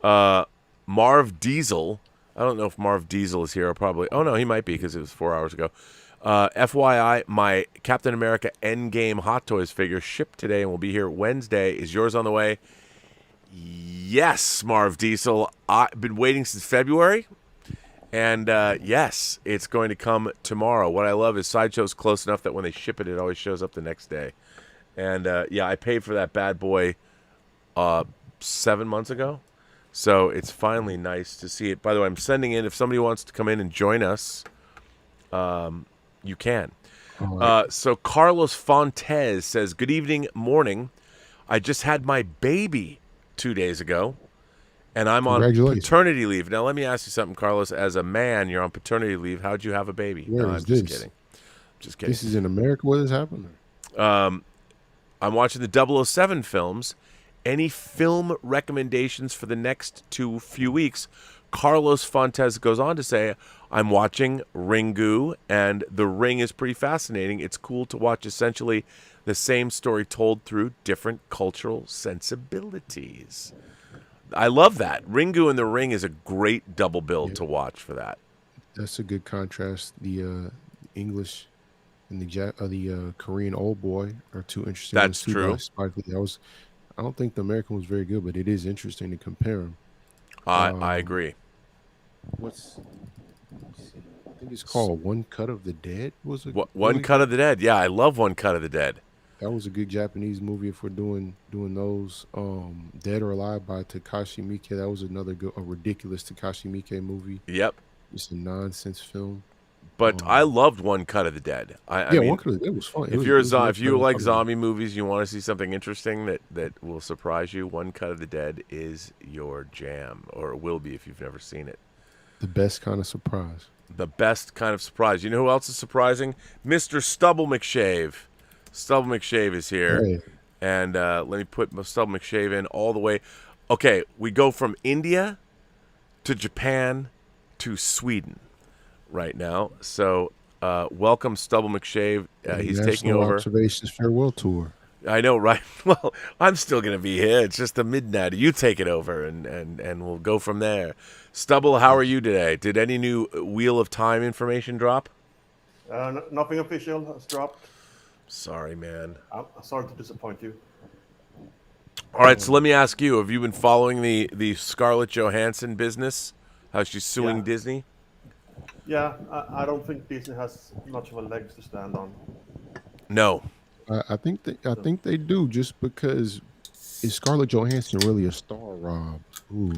Marv Diesel. I don't know if Marv Diesel is here. Or probably. Oh no, he might be because it was 4 hours ago. FYI, my Captain America Endgame Hot Toys figure shipped today and will be here Wednesday. Is yours on the way? Yes, Marv Diesel. I've been waiting since February. And yes, it's going to come tomorrow. What I love is Sideshow's close enough that when they ship it, it always shows up the next day. And yeah, I paid for that bad boy 7 months ago. So it's finally nice to see it. By the way, I'm sending in, if somebody wants to come in and join us, you can. Right. So Carlos Fontes says, good evening, morning. I just had my baby 2 days ago. And I'm on Congratulations. paternity leave. Now, let me ask you something, Carlos. As a man, you're on paternity leave. How'd you have a baby? Where No, is I'm just this? kidding. Just kidding. This is in America. What is happening? I'm watching the 007 films. Any film recommendations for the next few weeks? Carlos Fontes goes on to say, I'm watching Ringu, and The Ring is pretty fascinating. It's cool to watch essentially the same story told through different cultural sensibilities. I love that. Ringu and The Ring is a great double build to watch for that. That's a good contrast. The English and the Korean Old Boy are two interesting. That's ones too, true. by Spike Lee. I don't think the American was very good, but it is interesting to compare them. I agree. I think it's called One Cut of the Dead. Was it One Cut of the Dead? Yeah, I love One Cut of the Dead. That was a good Japanese movie. If we're doing those, Dead or Alive by Takashi Miike. That was another a ridiculous Takashi Miike movie. Yep. It's a nonsense film. But I loved One Cut of the Dead. I mean, One Cut of the Dead was fun. If you like zombie movies, you want to see something interesting that will surprise you, One Cut of the Dead is your jam, or it will be if you've never seen it. The best kind of surprise. The best kind of surprise. You know who else is surprising? Mr. Stubble McShave. Stubble McShave is here. Hey. And let me put Stubble McShave in all the way. Okay, we go from India to Japan to Sweden right now. So welcome, Stubble McShave. He's taking over. Observations farewell tour. I know, right? Well, I'm still going to be here. It's just the midnight. You take it over, and we'll go from there. Stubble, how are you today? Did any new Wheel of Time information drop? Nothing official has dropped. Sorry, man. I'm sorry to disappoint you. All right, so let me ask you: have you been following the Scarlett Johansson business? How she's suing Yeah. Disney? Yeah, I don't think Disney has much of a legs to stand on. No. I think they do, just because is Scarlett Johansson really a star, Rob? Ooh.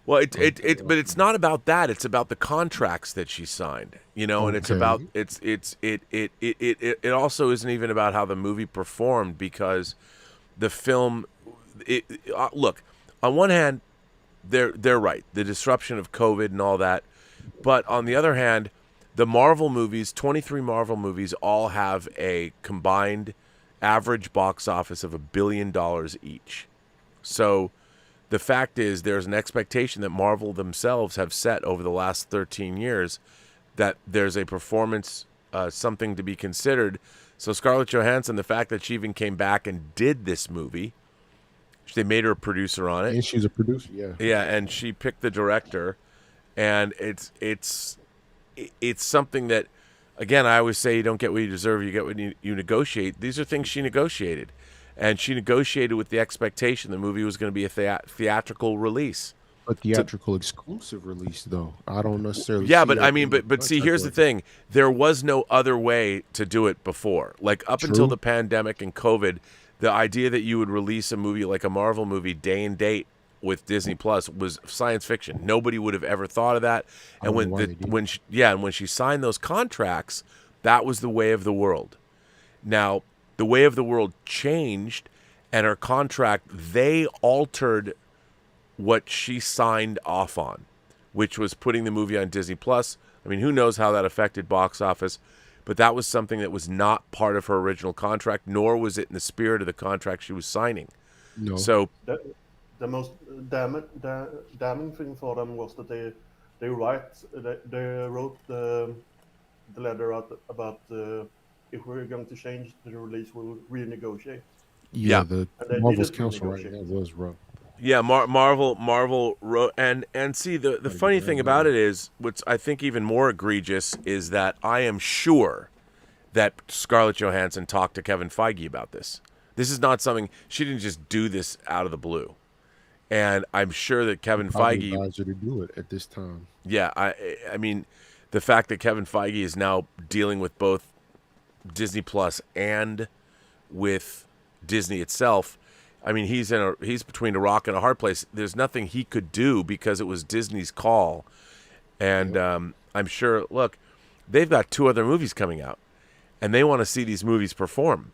Well, but it's not about that. It's about the contracts that she signed, and it's about it also isn't even about how the movie performed, because the film. Look, on one hand, they're right, the disruption of COVID and all that, but on the other hand, the Marvel movies, 23 Marvel movies, all have a combined average box office of $1 billion each. So the fact is, there's an expectation that Marvel themselves have set over the last 13 years that there's a performance, something to be considered. So Scarlett Johansson, the fact that she even came back and did this movie, they made her a producer on it. And she's a producer, yeah. Yeah, and she picked the director, and it's something that, again, I always say you don't get what you deserve, you get what you negotiate. These are things she negotiated. And she negotiated with the expectation the movie was going to be a theatrical release. A theatrical exclusive release, though. I don't necessarily. Yeah, see but that I mean, being but see, contract here's the work. thing: there was no other way to do it before. Like up True. until the pandemic and COVID, the idea that you would release a movie like a Marvel movie day and date with Disney Plus was science fiction. Nobody would have ever thought of that. And when she signed those contracts, that was the way of the world. Now, the way of the world changed, and her contract, they altered what she signed off on, which was putting the movie on Disney Plus. I mean, who knows how that affected box office, but that was something that was not part of her original contract, nor was it in the spirit of the contract she was signing. No. So The most damning thing for them was that they wrote the letter out about if we're going to change the release, we'll renegotiate. Yeah, Yeah. the And they Marvel's didn't counsel right renegotiate. now was rough. yeah, Marvel wrote, and see the funny thing about it is, what's I think even more egregious is that I am sure that Scarlett Johansson talked to Kevin Feige about this. This is not something she didn't just do this out of the blue, and I'm sure that Kevin Probably Feige. advised her to do it at this time. Yeah, I mean, the fact that Kevin Feige is now dealing with both Disney Plus and with Disney itself. I mean, he's between a rock and a hard place. There's nothing he could do because it was Disney's call, and I'm sure. Look, they've got 2 other movies coming out, and they want to see these movies perform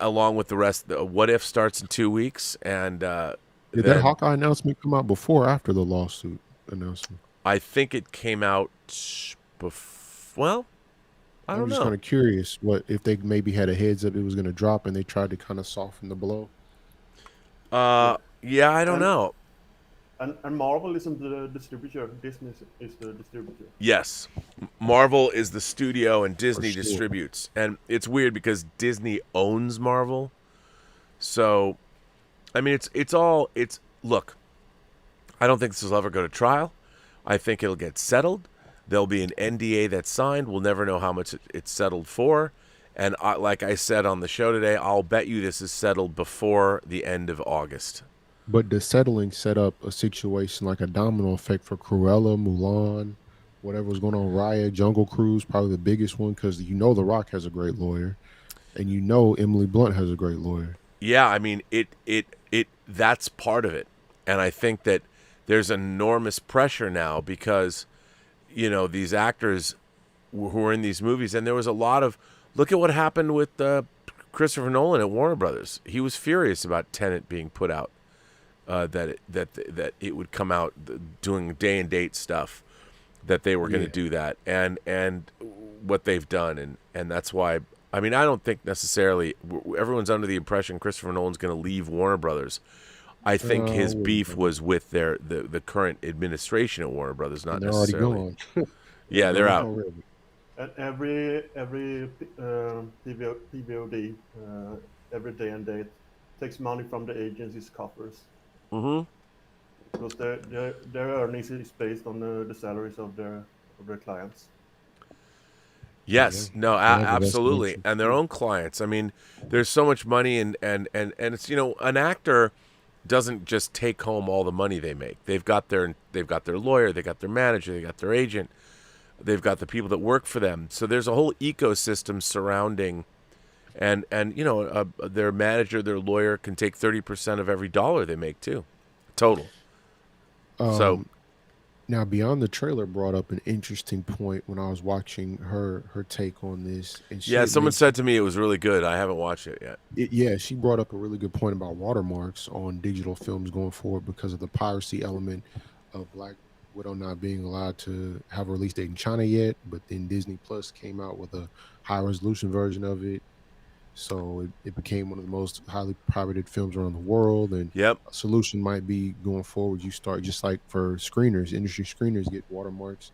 along with the rest. The What If starts in 2 weeks, and Did that Hawkeye announcement come out before or after the lawsuit announcement? I think it came out well, I I'm don't just know. kind of curious what if they maybe had a heads up it was going to drop and they tried to kind of soften the blow. Yeah, I don't know. And Marvel isn't the distributor. Disney is the distributor. Yes, Marvel is the studio and Disney sure. distributes, and it's weird because Disney owns Marvel. So, I mean, it's look. I don't think this will ever go to trial. I think it'll get settled. There'll be an NDA that's signed. We'll never know how much it's settled for. And like I said on the show today, I'll bet you this is settled before the end of August. But the settling set up a situation like a domino effect for Cruella, Mulan, whatever was going on, Raya, Jungle Cruise, probably the biggest one because The Rock has a great lawyer, and Emily Blunt has a great lawyer. Yeah, I mean it that's part of it. And I think that there's enormous pressure now because these actors who are in these movies, and there was a lot of look at what happened with Christopher Nolan at Warner Brothers. He was furious about Tenet being put out, that it would come out doing day and date stuff, that they were going to do that, and what they've done, and that's why. I mean, I don't think necessarily everyone's under the impression Christopher Nolan's going to leave Warner Brothers. I think his beef was with the current administration at Warner Brothers, not They're necessarily. already gone. Yeah, they're out. Already. And every PVOD, every day and date, takes money from the agency's coffers. Mm-hmm. Because their earnings is based on the salaries of their clients. Yes, Yeah. no, Yeah, but that's absolutely, nature. and their own clients. I mean, there's so much money, and it's an actor doesn't just take home all the money they make. They've got their lawyer, they got their manager, they got their agent, they've got the people that work for them. So there's a whole ecosystem surrounding, and their manager, their lawyer can take 30% of every dollar they make too, total. So. Now, Beyond the Trailer brought up an interesting point when I was watching her take on this. And she Yeah, had someone mentioned- said to me it was really good. I haven't watched it yet. she brought up a really good point about watermarks on digital films going forward because of the piracy element of Black Widow not being allowed to have a release date in China yet, but then Disney Plus came out with a high resolution version of it. So it became one of the most highly pirated films around the world. And Yep. a solution might be going forward. You start just like for screeners, industry screeners get watermarks.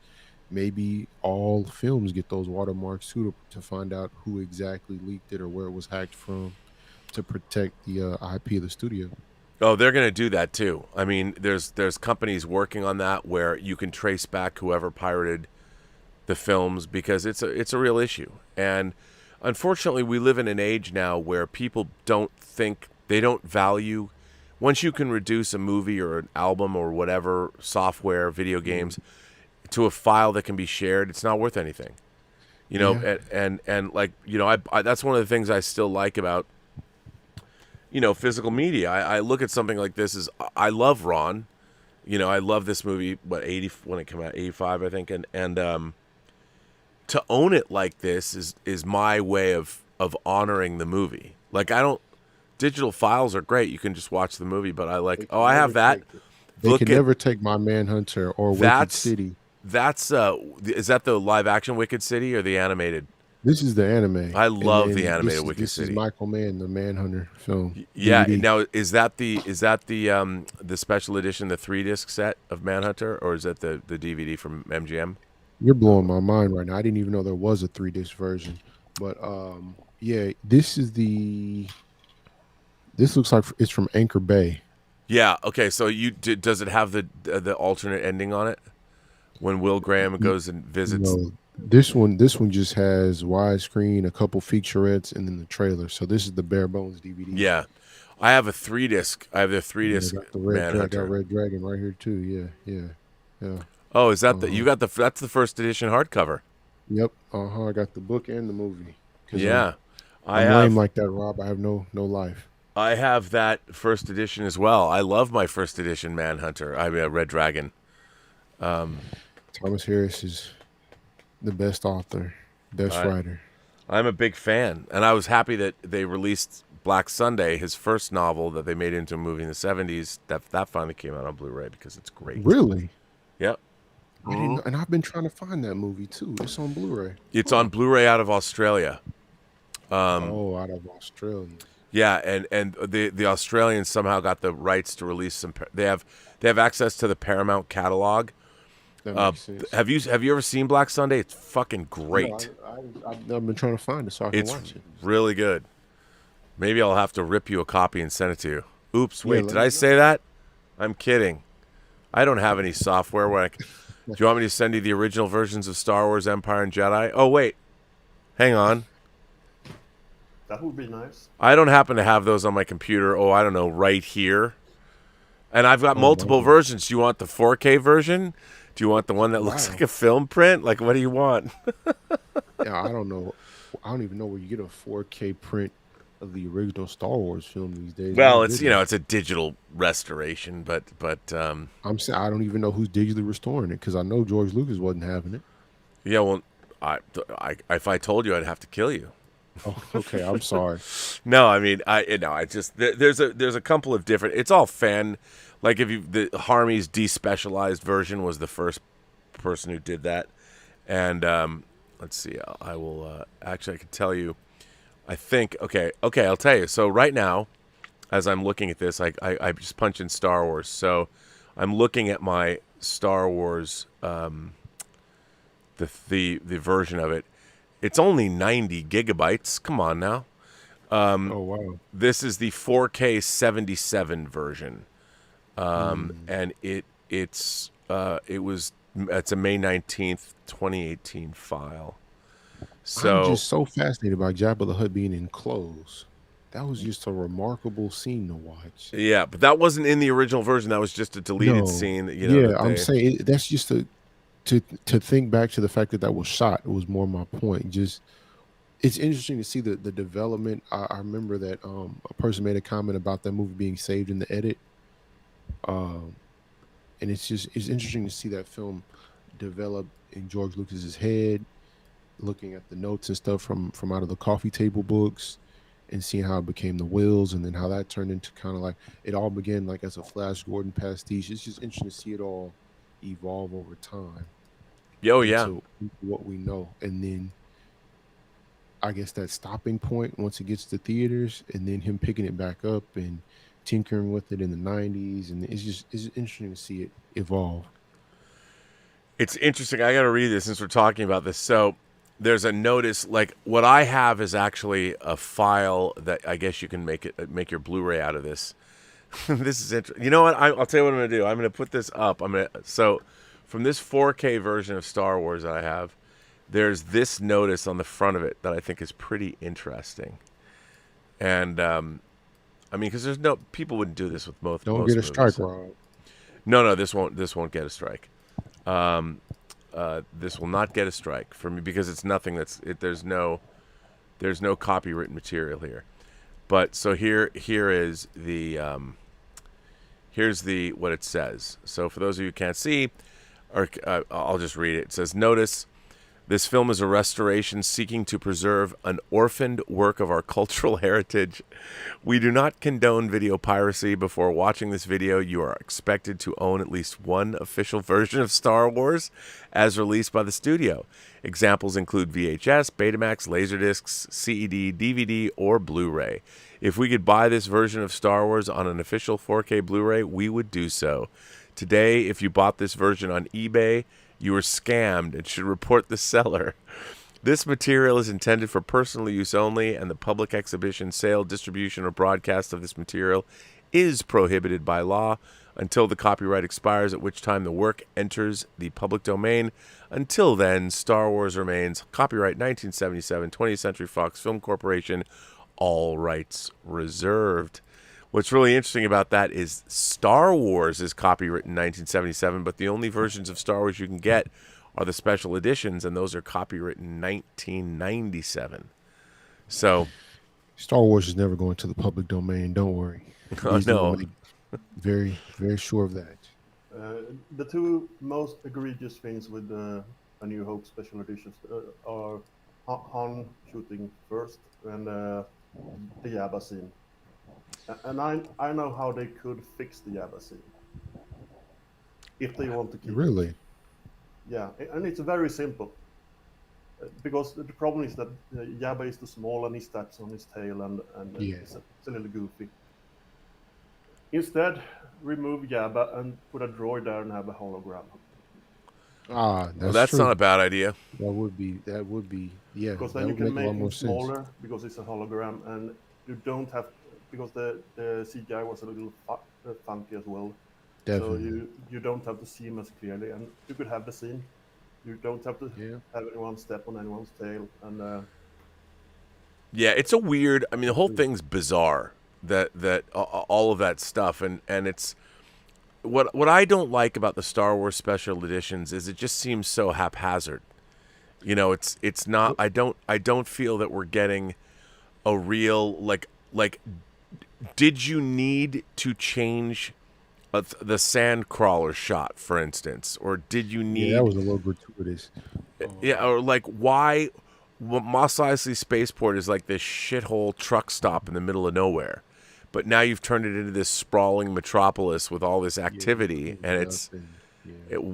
Maybe all films get those watermarks too to find out who exactly leaked it or where it was hacked from to protect the IP of the studio. Oh, they're going to do that too. I mean, there's companies working on that where you can trace back whoever pirated the films because it's a real issue. And unfortunately, we live in an age now where people don't value. Once you can reduce a movie or an album or whatever software, video games, to a file that can be shared, it's not worth anything. Yeah. And like I that's one of the things I still like about physical media. I look at something like this as I love Ron. I love this movie. 80 when it came out, 85, I think, and to own it like this is my way of honoring the movie. Like digital files are great. You can just watch the movie, but I have that. They can never take My Manhunter or Wicked City. That's is that the live action Wicked City or the animated? This is the anime. I And love the then animated Wicked this is City. Michael Mann, the Manhunter film. Yeah. DVD. Now, is that the special edition, the 3-disc set of Manhunter, or is that the DVD from MGM? You're blowing my mind right now. I didn't even know there was a 3-disc version. But yeah, this looks like it's from Anchor Bay. Yeah. Okay. So does it have the alternate ending on it when Will Graham goes and visits? No, this one just has widescreen, a couple featurettes, and then the trailer. So this is the bare bones DVD. Yeah. I have a 3-disc. I have the Yeah, 3-disc got the Manhunter. Red Dragon right here too. Yeah. Oh, is that you got that's the first edition hardcover? Yep. I got the book and the movie. 'Cause Yeah. I'm lame like that, Rob. I have no life. I have that first edition as well. I love my first edition Manhunter. I mean, Red Dragon. Thomas Harris is the best author, best writer. I'm a big fan, and I was happy that they released Black Sunday, his first novel that they made into a movie in the 70s. That finally came out on Blu-ray because it's great. Really? Yep. I didn't know, and I've been trying to find that movie too. It's on Blu-ray. It's on Blu-ray out of Australia. Out of Australia. Yeah, and the Australians somehow got the rights to release some. They have access to the Paramount catalog. That makes sense. Have you ever seen Black Sunday? It's fucking great. No, I've been trying to find it so I can watch it. Really good. Maybe I'll have to rip you a copy and send it to you. Oops, wait, let did me I know. say that? I'm kidding. I don't have any software where do you want me to send you the original versions of Star Wars, Empire, and Jedi? Oh, wait. Hang on. That would be nice. I don't happen to have those on my computer. Oh, I don't know, right here. And I've got multiple versions. Do you want the 4K version? Do you want the one that looks like a film print? Like, what do you want? Yeah, I don't know. I don't even know where you get a 4K print of the original Star Wars film these days. Well, it's it's a digital restoration, but I'm saying I don't even know who's digitally restoring it because I know George Lucas wasn't having it. yeah. Well, I if I told you, I'd have to kill you. Oh, okay. I'm sorry. No, I mean, I just there's a couple of different. It's all fan. Like the Harmy's despecialized version was the first person who did that, and let's see. I will actually I can tell you. I think okay. I'll tell you. So right now, as I'm looking at this, I just punch in Star Wars. So I'm looking at my Star Wars the version of it. It's only 90 gigabytes. Come on now. Oh wow. This is the 4K 77 version, and it's a May 19th, 2018 file. So I'm just so fascinated by Jabba the Hutt being in clothes. That was just a remarkable scene to watch. yeah, but that wasn't in the original version. That was just a deleted scene. I'm saying that's just to think back to the fact that was shot. It was more my point. Just it's interesting to see the development. I remember that a person made a comment about that movie being saved in the edit, and it's interesting to see that film develop in George Lucas's head, looking at the notes and stuff from out of the coffee table books, and seeing how it became the Wills, and then how that turned into kind of like it all began like as a Flash Gordon pastiche. It's just interesting to see it all evolve over time. Oh yeah. Into what we know, and then I guess that stopping point once it gets to theaters, and then him picking it back up and tinkering with it in the 90s, and it's interesting to see it evolve. It's interesting. I got to read this since we're talking about this. So there's a notice. Like what I have is actually a file that I guess you can make your Blu-ray out of this. This is interesting. You know what? I'll tell you what I'm going to do. I'm going to put this up. So from this 4K version of Star Wars that I have, there's this notice on the front of it that I think is pretty interesting. And I mean, because there's people wouldn't do this with most. Don't most get a movies. strike, Rob. No, this won't get a strike. This will not get a strike for me because it's nothing there's no copywritten material here. But so here is the here's the what it says. So for those of you who can't see, or I'll just read it. It says, notice This film is a restoration seeking to preserve an orphaned work of our cultural heritage. We do not condone video piracy. Before watching this video, you are expected to own at least one official version of Star Wars as released by the studio. Examples include VHS, Betamax, Laserdiscs, CED, DVD, or Blu-ray. If we could buy this version of Star Wars on an official 4K Blu-ray, we would do so. Today, if you bought this version on eBay, you were scammed and should report the seller. This material is intended for personal use only, and the public exhibition, sale, distribution, or broadcast of this material is prohibited by law until the copyright expires, at which time the work enters the public domain. Until then, Star Wars remains copyright 1977, 20th Century Fox Film Corporation, all rights reserved. What's really interesting about that is Star Wars is copywritten in 1977, but the only versions of Star Wars you can get are the special editions, and those are copywritten in 1997. So, Star Wars is never going to the public domain. Don't worry. Disney will make very, very sure of that. The two most egregious things with the A New Hope special editions are Han shooting first and the Jabba scene. And I know how they could fix the Jabba scene if they want to keep Really? it. Yeah, and it's very simple. Because the problem is that Jabba is too small and he steps on his tail and Yeah. it's a little goofy. Instead, remove Jabba and put a droid there and have a hologram. That's true. not a bad idea. That would be, yeah. Because that then you would can make a make lot it more sense. smaller because it's a hologram, and you don't have, because the CGI was a little funky as well. Definitely. So you don't have to see him as clearly, and you could have the scene. You don't have to have anyone step on anyone's tail, and Yeah, it's a weird. I mean, the whole thing's bizarre. That all of that stuff, and it's what I don't like about the Star Wars special editions is it just seems so haphazard. You know, it's not. I don't feel that we're getting a real like. Did you need to change the Sandcrawler shot, for instance, or did you need? Yeah, that was a little gratuitous. Yeah, or like why? Mos Eisley Spaceport is like this shithole truck stop in the middle of nowhere, but now you've turned it into this sprawling metropolis with all this activity, and it's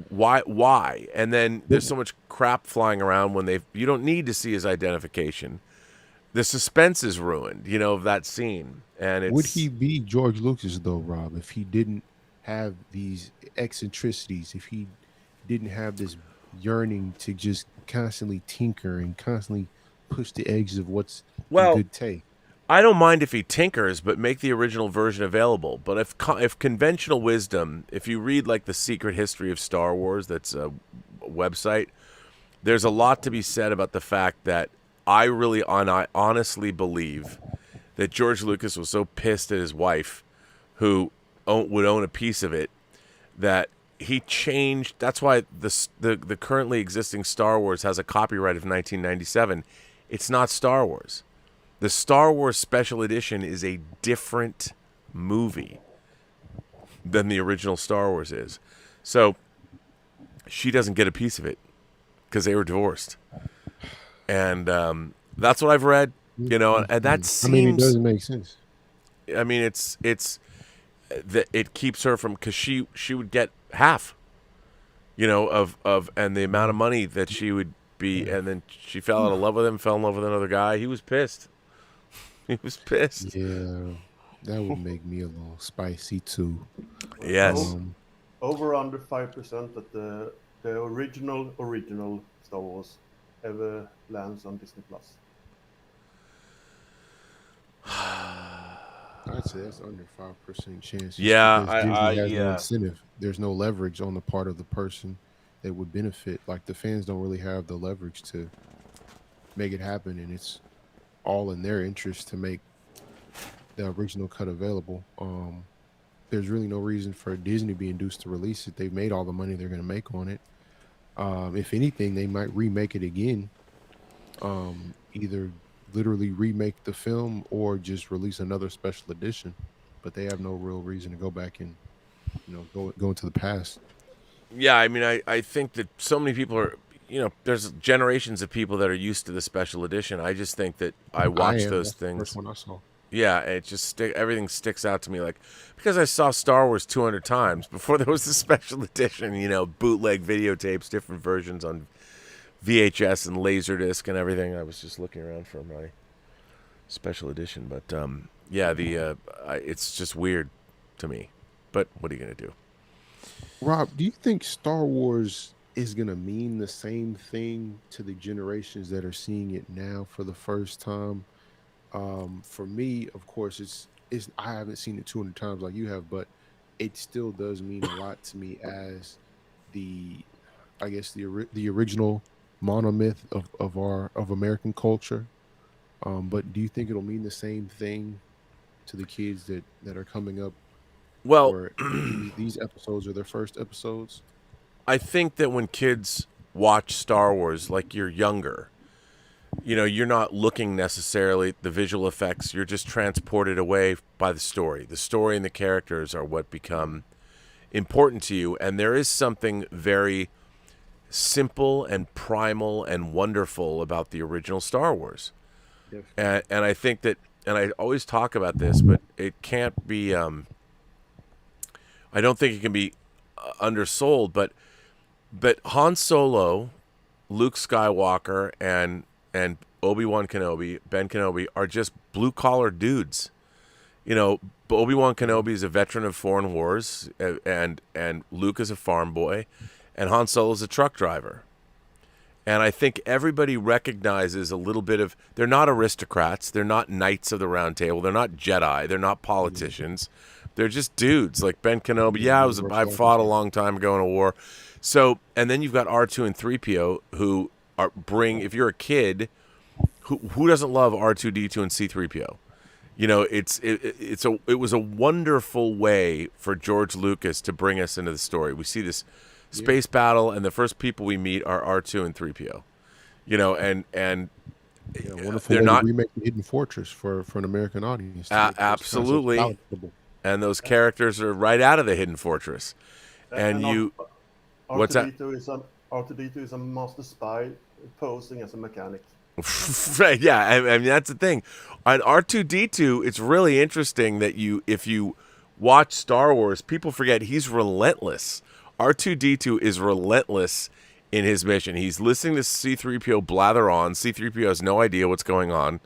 why? And then there's so much crap flying around when you don't need to see his identification. The suspense is ruined, you know, of that scene. And it's, would he be George Lucas though, Rob, if he didn't have these eccentricities, if he didn't have this yearning to just constantly tinker and constantly push the edges of what's a good take? I don't mind if he tinkers, but make the original version available. But if conventional wisdom, if you read like the Secret History of Star Wars, that's a website, there's a lot to be said about the fact that I honestly believe that George Lucas was so pissed at his wife, who would own a piece of it, that he changed. That's why the currently existing Star Wars has a copyright of 1997. It's not Star Wars. The Star Wars Special Edition is a different movie than the original Star Wars is. So she doesn't get a piece of it because they were divorced. And that's what I've read, you know, and that seems. I mean, it doesn't make sense. I mean, it's that it keeps her from, because she would get half, you know, of and the amount of money that she would be, and then she fell out of love with him, fell in love with another guy. He was pissed. He was pissed. Yeah, that would make me a little spicy too. Yes. Over under 5% that the original Star Wars ever lands on Disney Plus. I'd say that's under 5% chance. Yeah, Disney has no yeah. incentive. There's no leverage on the part of the person that would benefit. Like the fans don't really have the leverage to make it happen, and it's all in their interest to make the original cut available. There's really no reason for Disney to be induced to release it. They've made all the money they're going to make on it. If anything, they might remake it again. Either literally remake the film or just release another special edition. But they have no real reason to go back and, you know, go into the past. Yeah, I mean, I think that so many people are, there's generations of people that are used to the special edition. I just think that I watch those That's the things. first one I saw. Yeah, it just everything sticks out to me, like, because I saw Star Wars 200 times before there was the special edition. Bootleg videotapes, different versions on VHS and Laserdisc and everything. I was just looking around for my special edition, but yeah, it's just weird to me. But what are you gonna do? Rob, do you think Star Wars is going to mean the same thing to the generations that are seeing it now for the first time? For me, of course, it's I haven't seen it 200 times like you have, but it still does mean a lot to me as the, I guess, the original monomyth of American culture. But do you think it'll mean the same thing to the kids that are coming up, Well, or these episodes are their first episodes? I think that when kids watch Star Wars, like, you're younger, you're not looking necessarily at the visual effects. You're just transported away by the story. The story and the characters are what become important to you. And there is something very simple and primal and wonderful about the original Star Wars. And I think that, and I always talk about this, but it can't be, I don't think it can be undersold, but Han Solo, Luke Skywalker, and Obi-Wan Kenobi, Ben Kenobi, are just blue-collar dudes. Obi-Wan Kenobi is a veteran of foreign wars, and Luke is a farm boy, and Han Solo is a truck driver. And I think everybody recognizes a little bit of, they're not aristocrats, they're not knights of the round table, they're not Jedi, they're not politicians, they're just dudes. Like Ben Kenobi, I fought a long time ago in a war. So, and then you've got R2 and 3PO who if you're a kid, who doesn't love R2D2 and C3PO? It was a wonderful way for George Lucas to bring us into the story. We see this space battle, and the first people we meet are R2 and 3PO. And Wonderful they're way not to remake the Hidden Fortress for an American audience. Absolutely. Palatable. And those characters are right out of the Hidden Fortress. And what's that? R2D2 is a master spy posing as a mechanic. Right, yeah, I mean, that's the thing. On R2D2, it's really interesting that if you watch Star Wars, people forget he's relentless. R2D2 is relentless in his mission. He's listening to C3PO blather on. C3PO has no idea what's going on,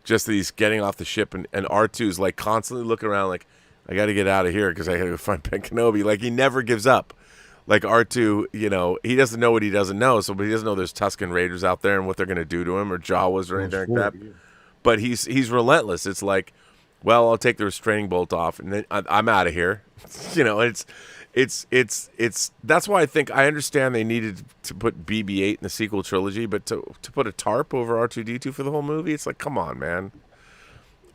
just that he's getting off the ship, and R2 is like constantly looking around like, I got to get out of here because I got to go find Ben Kenobi. Like, he never gives up. Like R2, he doesn't know what he doesn't know, but he doesn't know there's Tusken Raiders out there and what they're going to do to him, or Jawas or anything like that. Yeah. But he's relentless. It's like, well, I'll take the restraining bolt off, and then I'm out of here. It's that's why I think I understand they needed to put BB-8 in the sequel trilogy, but to put a tarp over R2D2 for the whole movie, it's like, come on, man.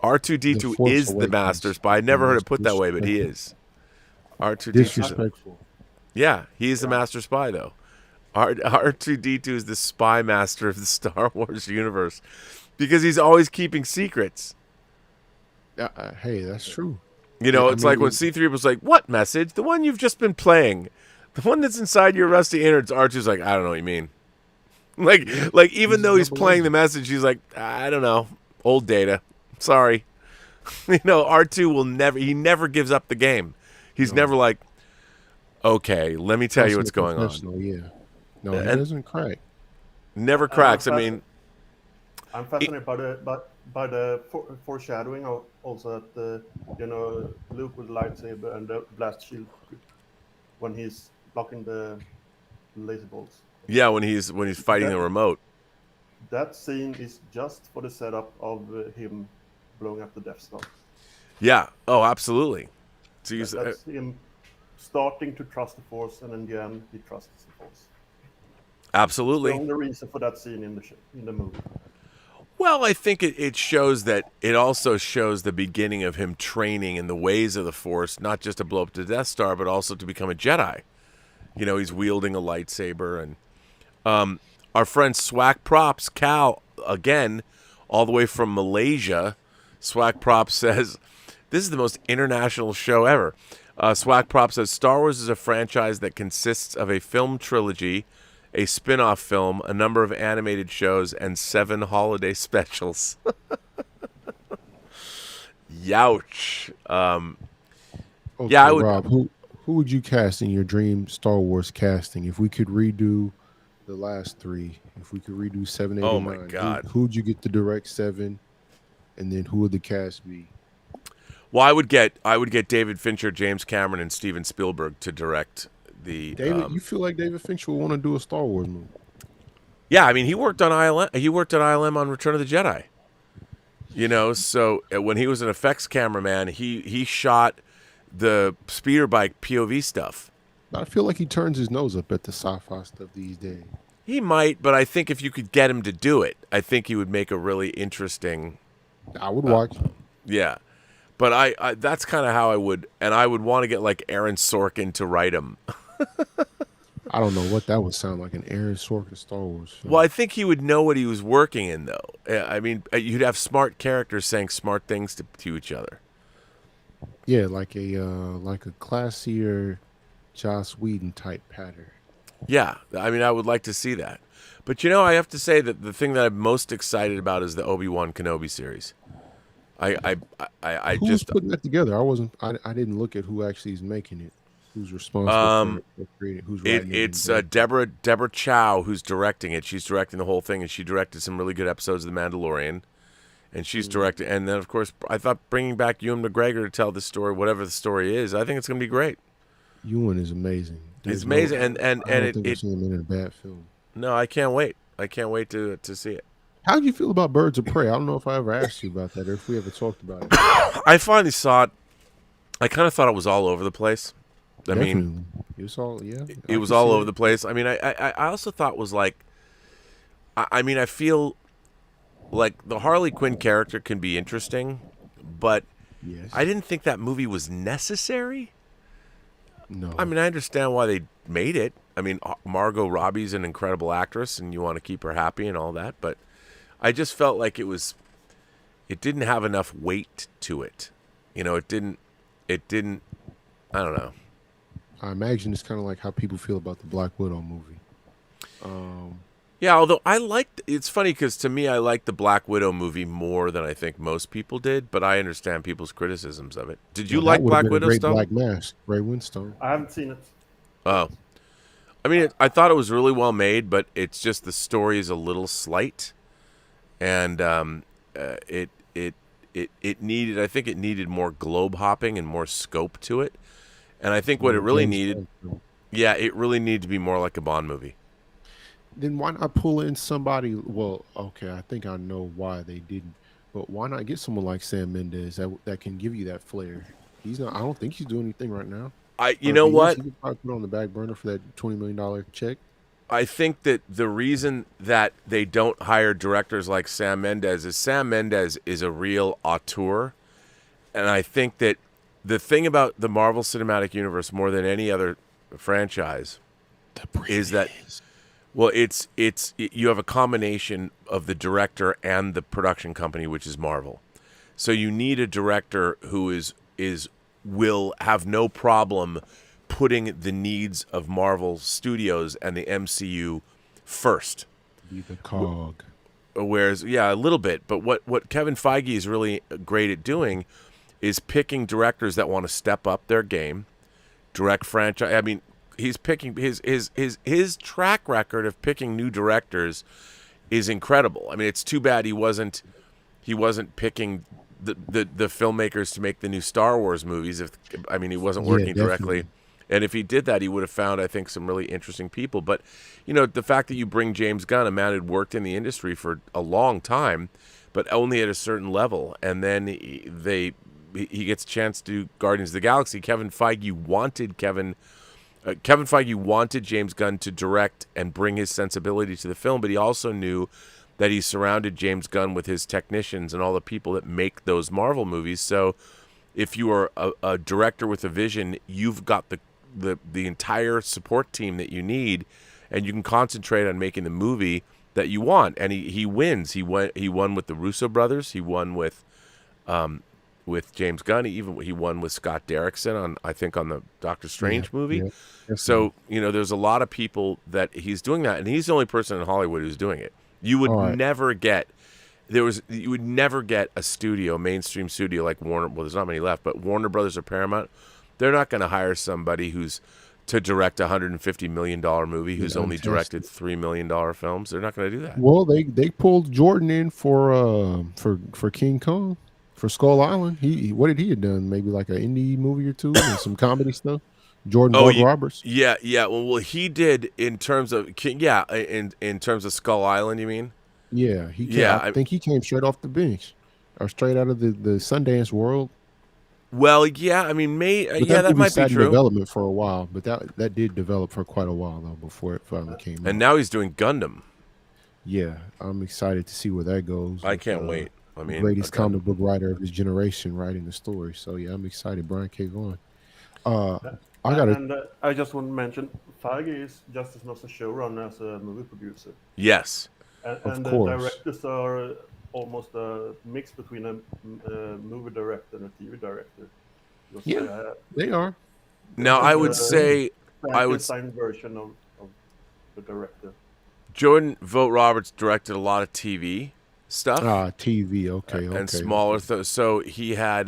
R2D2 is the master spy. I never heard it put that way, but he is. R2D2. Disrespectful. Yeah, he's the master spy, though. R2D2 is the spy master of the Star Wars universe because he's always keeping secrets. Hey, that's true. It's like when C3 was like, what message? The one you've just been playing. The one that's inside your rusty innards. R2's like, I don't know what you mean. Like even though he's playing the message, he's like, I don't know. Old data. Sorry. R2 will never gives up the game. He's never like, okay, let me tell you what's going on. Yeah. No, he doesn't crack. Never cracks. I'm fascinated by the foreshadowing also that Luke with the lightsaber and the blast shield when he's blocking the laser bolts. Yeah, when he's fighting the remote. That scene is just for the setup of him blowing up the Death Star. Yeah. Oh, absolutely. So that's him starting to trust the Force, and in the end, he trusts the Force. Absolutely. That's the only reason for that scene in the movie. Well, I think it shows that it also shows the beginning of him training in the ways of the Force, not just to blow up the Death Star, but also to become a Jedi. He's wielding a lightsaber, and our friend Swag Props, Cal, again, all the way from Malaysia, Swag Props says, this is the most international show ever. Swag Props says, Star Wars is a franchise that consists of a film trilogy a spin-off film, a number of animated shows, and 7 holiday specials. Youch. Okay, Yeah, I would. Rob, who would you cast in your dream Star Wars casting? If we could redo the last 3, if we could redo 7, 8, Oh and my 9, God. who'd you get to direct 7, and then who would the cast be? Well, I would get David Fincher, James Cameron, and Steven Spielberg to direct the. David, you feel like David Fincher would want to do a Star Wars movie? Yeah, I mean, he worked on ILM. He worked on ILM on Return of the Jedi. You know, so when he was an effects cameraman, he shot the speeder bike POV stuff. I feel like he turns his nose up at the sci-fi stuff these days. He might, but I think if you could get him to do it, I think he would make a really interesting. I would watch. Yeah, but I that's kind of how I would, and I would want to get like Aaron Sorkin to write him. I don't know what that would sound like, an Aaron Sorkin Star Wars film. Well, I think he would know what he was working in, though. I mean, you'd have smart characters saying smart things to each other. Yeah, like a classier Joss Whedon type pattern. Yeah, I mean, I would like to see that. But, you know, I have to say that the thing that I'm most excited about is the Obi-Wan Kenobi series. I Who's putting that together? I didn't look at who actually is making it. Who's responsible for creating? Who's writing it? It's Deborah Chow who's directing it. She's directing the whole thing, and she directed some really good episodes of The Mandalorian. And she's directing, and then of course I thought bringing back Ewan McGregor to tell the story, whatever the story is, I think it's going to be great. Ewan is amazing. It's amazing, and I don't think I've seen him in a bad film. No, I can't wait. I can't wait to see it. How do you feel about Birds of Prey? I don't know if I ever asked you about that or if we ever talked about it. I finally saw it. I kind of thought it was all over the place. I mean, it was all it was all over the place. I mean, I also thought was like, I mean, I feel like the Harley Quinn character can be interesting, but yes. I didn't think that movie was necessary. No. I mean, I understand why they made it. I mean, Margot Robbie's an incredible actress, and you want to keep her happy and all that, but I just felt like it didn't have enough weight to it. You know, it didn't, I don't know. I imagine it's kind of like how people feel about the Black Widow movie. Yeah, although it's funny because to me, I like the Black Widow movie more than I think most people did, but I understand people's criticisms of it. Did you like Black Widow stuff? Black Mask, Ray Winstone. I haven't seen it. Oh. I mean, I thought it was really well made, but it's just the story is a little slight. And it needed, I think it needed more globe hopping and more scope to it. And I think what it really needed, it really needed to be more like a Bond movie. Then why not pull in somebody? Well, okay, I think I know why they didn't, but why not get someone like Sam Mendes that can give you that flair? He's not. I don't think he's doing anything right now. You know what? He could probably put on the back burner for that $20 million check. I think that the reason that they don't hire directors like Sam Mendes is a real auteur, and I think that the thing about the Marvel Cinematic Universe more than any other franchise is that. Well, you have a combination of the director and the production company, which is Marvel. So you need a director who will have no problem putting the needs of Marvel Studios and the MCU first. Be the cog. Whereas, a little bit. But what Kevin Feige is really great at doing is picking directors that want to step up their game, direct franchise. I mean, he's picking his track record of picking new directors is incredible. I mean, it's too bad he wasn't picking the filmmakers to make the new Star Wars movies. He wasn't working directly, and if he did that, he would have found, I think, some really interesting people. But you know, the fact that you bring James Gunn, a man who'd worked in the industry for a long time, but only at a certain level, and then he gets a chance to do Guardians of the Galaxy. Kevin Feige wanted James Gunn to direct and bring his sensibility to the film, but he also knew that he surrounded James Gunn with his technicians and all the people that make those Marvel movies. So if you are a director with a vision, you've got the entire support team that you need, and you can concentrate on making the movie that you want. And he wins. He won with the Russo brothers. He won with with James Gunn. He won with Scott Derrickson on the Doctor Strange movie. Yeah, definitely. So there's a lot of people that he's doing that, and he's the only person in Hollywood who's doing it. You would All right. never get a studio, mainstream studio like Warner. Well, there's not many left, but Warner Brothers or Paramount. They're not going to hire somebody who's to direct a $150 million movie who's only directed $3 million films. They're not going to do that. Well, they pulled Jordan in for King Kong, for Skull Island. What did he have done? Maybe like an indie movie or two and some comedy stuff. Jordan Roberts. Yeah. Well, he did in terms of in terms of Skull Island. You mean? Yeah, I think he came straight off the bench, or straight out of the Sundance World. Well, yeah, I mean, that might be in true. Development for a while, but that did develop for quite a while though before it finally came out. And now he's doing Gundam. Yeah, I'm excited to see where that goes. I can't wait. I mean, greatest comic book writer of his generation writing the story. So yeah, I'm excited. Brian K. Vaughan. I just want to mention Feige is just as much a showrunner as a movie producer. Yes, and the course. directors are almost a mix between a movie director and a TV director. Because, they are. Now I would say Frankenstein version of the director. Jordan Vogt Roberts directed a lot of TV stuff. TV, okay. And smaller. So he had,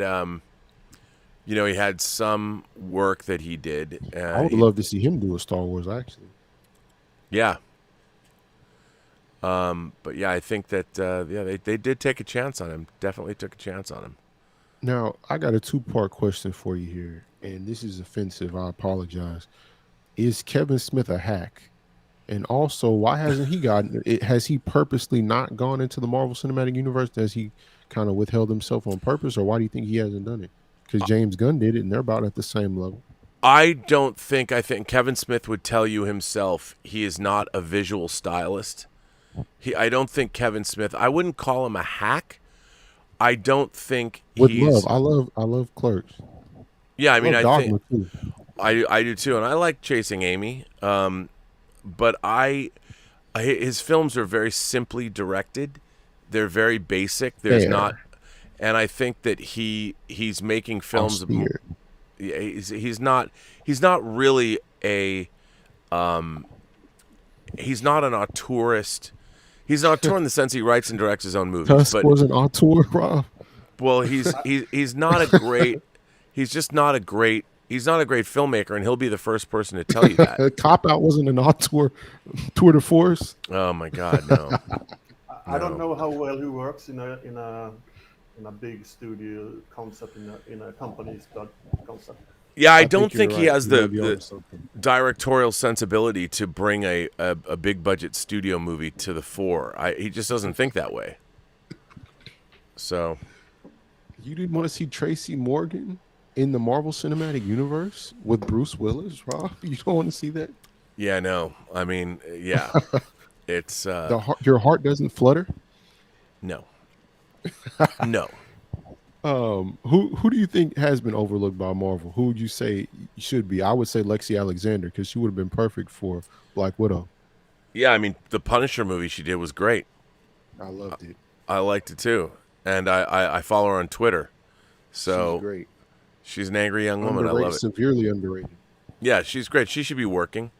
he had some work that he did. I would love to see him do a Star Wars, actually. Yeah. But yeah, I think that they did take a chance on him. Definitely took a chance on him. Now I got a 2-part question for you here, and this is offensive. I apologize. Is Kevin Smith a hack? And also, why hasn't he gotten it? Has he purposely not gone into the Marvel Cinematic Universe? Has he kind of withheld himself on purpose, or why do you think he hasn't done it? Because James Gunn did it, and they're about at the same level. I think Kevin Smith would tell you himself he is not a visual stylist. I don't think Kevin Smith. I wouldn't call him a hack. I don't think he's. I love Clerks. Yeah, I mean, I think too. I do too, and I like Chasing Amy. But his films are very simply directed. They're very basic. There's not, and I think that he's making films. He's not really a. He's not an auteurist. He's an auteur in the sense he writes and directs his own movies. Tusk was an auteur, Rob. Well, he's not a great. He's just not a great. He's not a great filmmaker, and he'll be the first person to tell you that. Cop Out wasn't an auteur, tour de force. Oh my God, no. I don't know how well he works in a big studio concept in a company's concept. Yeah, I don't think he has the directorial sensibility to bring a big budget studio movie to the fore. He just doesn't think that way. So, you didn't want to see Tracy Morgan in the Marvel Cinematic Universe with Bruce Willis, Rob? You don't want to see that? Yeah, no. I mean, yeah, it's your heart doesn't flutter. No, no. Who do you think has been overlooked by Marvel? Who would you say should be? I would say Lexi Alexander, because she would have been perfect for Black Widow. Yeah, I mean, the Punisher movie she did was great. I loved it. I liked it too, and I follow her on Twitter. So she's great. She's an angry young woman. I love it. Severely underrated. Yeah, she's great. She should be working.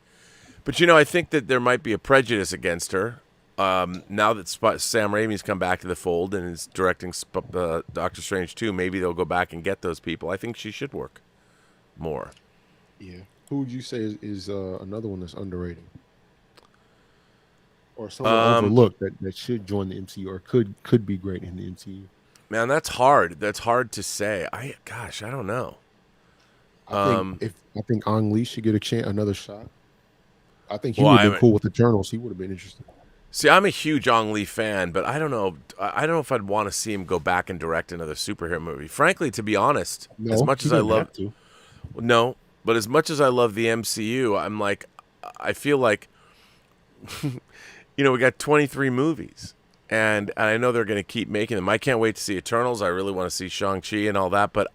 But I think that there might be a prejudice against her. Now that Sam Raimi's come back to the fold and is directing Doctor Strange 2, maybe they'll go back and get those people. I think she should work more. Yeah. Who would you say is another one that's underrated? Or someone overlooked that should join the MCU or could be great in the MCU? Man, that's hard. That's hard to say. I don't know. I think Ang Lee should get another shot. I think he would have been cool with the Eternals. He would have been interesting. See, I'm a huge Ang Lee fan, but I don't know. I don't know if I'd want to see him go back and direct another superhero movie. Frankly, to be honest, as much as I love, but as much as I love the MCU, I'm like, I feel like, we got 23 movies, and I know they're going to keep making them. I can't wait to see Eternals. I really want to see Shang-Chi and all that, but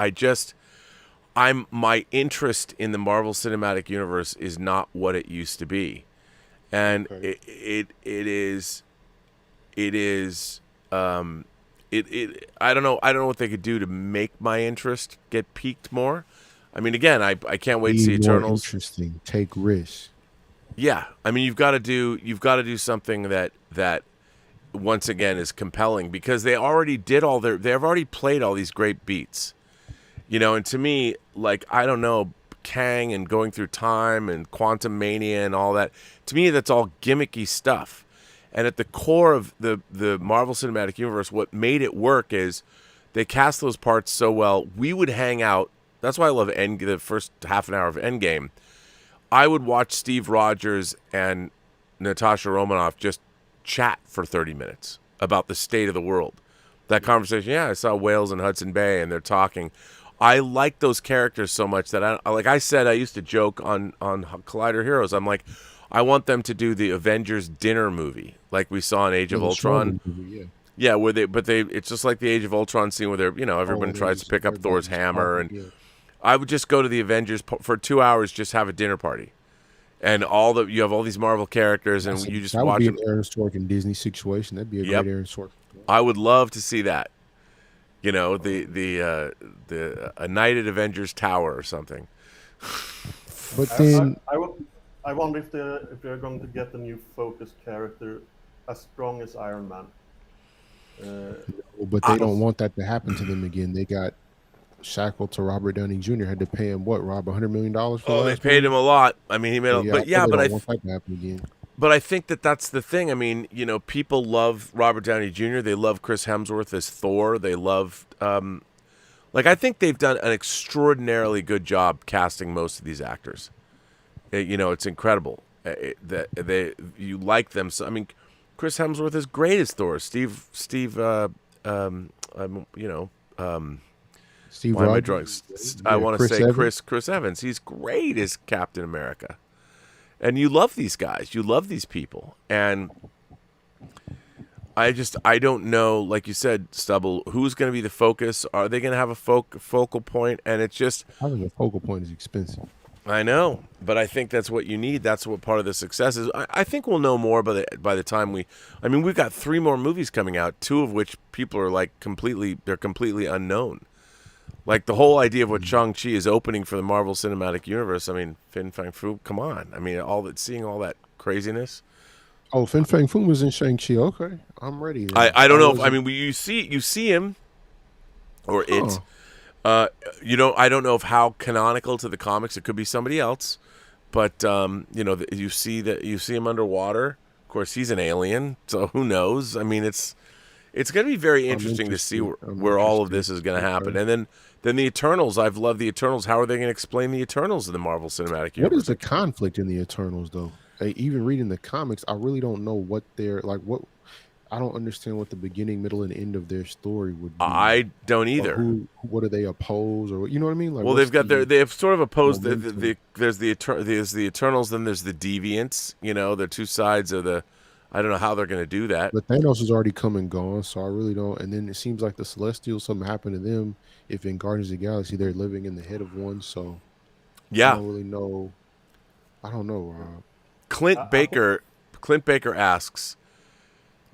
my interest in the Marvel Cinematic Universe is not what it used to be. And it is I don't know what they could do to make my interest get piqued more. I mean, again, I can't wait to see Be more Eternals. interesting. Take risks. Yeah, I mean, you've got to do something that once again is compelling, because they've already played all these great beats, and to me, like, I don't know, Kang and going through time and Quantum Mania and all that, to me that's all gimmicky stuff. And at the core of the Marvel Cinematic Universe, what made it work is they cast those parts so well. We would hang out. That's why I love the first half an hour of Endgame. I would watch Steve Rogers and Natasha Romanoff just chat for 30 minutes about the state of the world. That conversation, I saw whales in Hudson Bay, and they're talking. I like those characters so much that like I said, I used to joke on Collider Heroes. I'm like, I want them to do the Avengers dinner movie, like we saw in Age of Ultron. Movie, yeah, it's just like the Age of Ultron scene where everyone tries to pick up Thor's hammer, and I would just go to the Avengers for 2 hours, just have a dinner party, and you have all these Marvel characters, and you just watch them. That would be an Aaron Sorkin Disney situation. That'd be a great Aaron Sorkin. I would love to see that. A night at Avengers Tower or something. But then I wonder if they're going to get a new focused character as strong as Iron Man. But they don't want that to happen to them again. They got shackled to Robert Downey Jr. Had to pay him Rob, $100 million for. Oh, they paid him a lot. I mean, he made. I want that to happen again. But I think that's the thing. I mean, people love Robert Downey Jr. They love Chris Hemsworth as Thor. They love, I think they've done an extraordinarily good job casting most of these actors. It's incredible that you like them. So, I mean, Chris Hemsworth is great as Thor. Steve. Steve why am I Rogers. drawing? I want to say Chris Evans. He's great as Captain America. And you love these guys. You love these people. And I don't know, like you said, Stubble, who's going to be the focus? Are they going to have a focal point? And it's just... I think the focal point is expensive. I know, but I think that's what you need. That's what part of the success is. I think we'll know more by the time we've got 3 more movies coming out, 2 of which people are completely unknown. Like the whole idea of what Shang-Chi is opening for the Marvel Cinematic Universe. I mean, Fin Fang Foom, come on. I mean, seeing all that craziness. Oh, Fin Fang Foom was in Shang-Chi. Okay, I'm ready. I don't know. You see him or it. I don't know if how canonical to the comics. It could be somebody else, but you see him underwater. Of course, he's an alien, so who knows? I mean, it's going to be very interesting to see where all of this is going to happen. And then the Eternals. I've loved the Eternals. How are they going to explain the Eternals in the Marvel Cinematic Universe? What is the conflict in the Eternals, though? Even reading the comics, I really don't know what they're like. I don't understand what the beginning, middle, and end of their story would be. I don't either. What do they oppose, or you know what I mean? Like, well, they have sort of opposed there's the Eternals, then there's the Deviants. The two sides of the. I don't know how they're going to do that. But Thanos has already come and gone, so I really don't. And then it seems like the Celestials, something happened to them. If in Guardians of the Galaxy, they're living in the head of one, so yeah, I don't really know. I don't know, Rob. Clint Baker asks,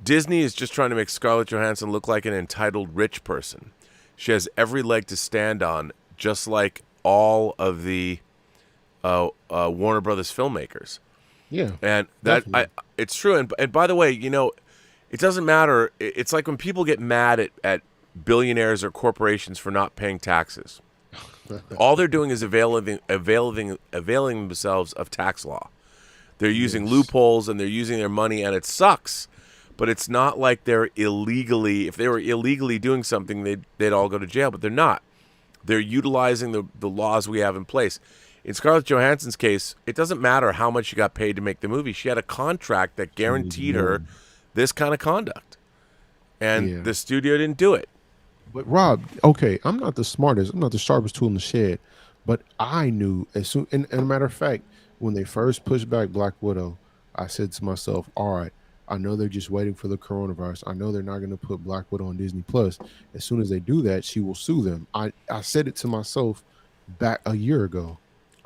Disney is just trying to make Scarlett Johansson look like an entitled rich person. She has every leg to stand on, just like all of the Warner Brothers filmmakers. Yeah, and it's true. And by the way, it doesn't matter. It's like when people get mad at billionaires or corporations for not paying taxes. All they're doing is availing themselves of tax law. They're using loopholes and they're using their money, and it sucks. But it's not like they're illegally. If they were illegally doing something, they'd all go to jail. But they're not. They're utilizing the laws we have in place. In Scarlett Johansson's case, it doesn't matter how much she got paid to make the movie. She had a contract that guaranteed her this kind of conduct, and the studio didn't do it. But Rob, okay, I'm not the smartest. I'm not the sharpest tool in the shed, but I knew as soon. And a matter of fact, when they first pushed back Black Widow, I said to myself, "All right, I know they're just waiting for the coronavirus. I know they're not going to put Black Widow on Disney Plus. As soon as they do that, she will sue them." I said it to myself back a year ago.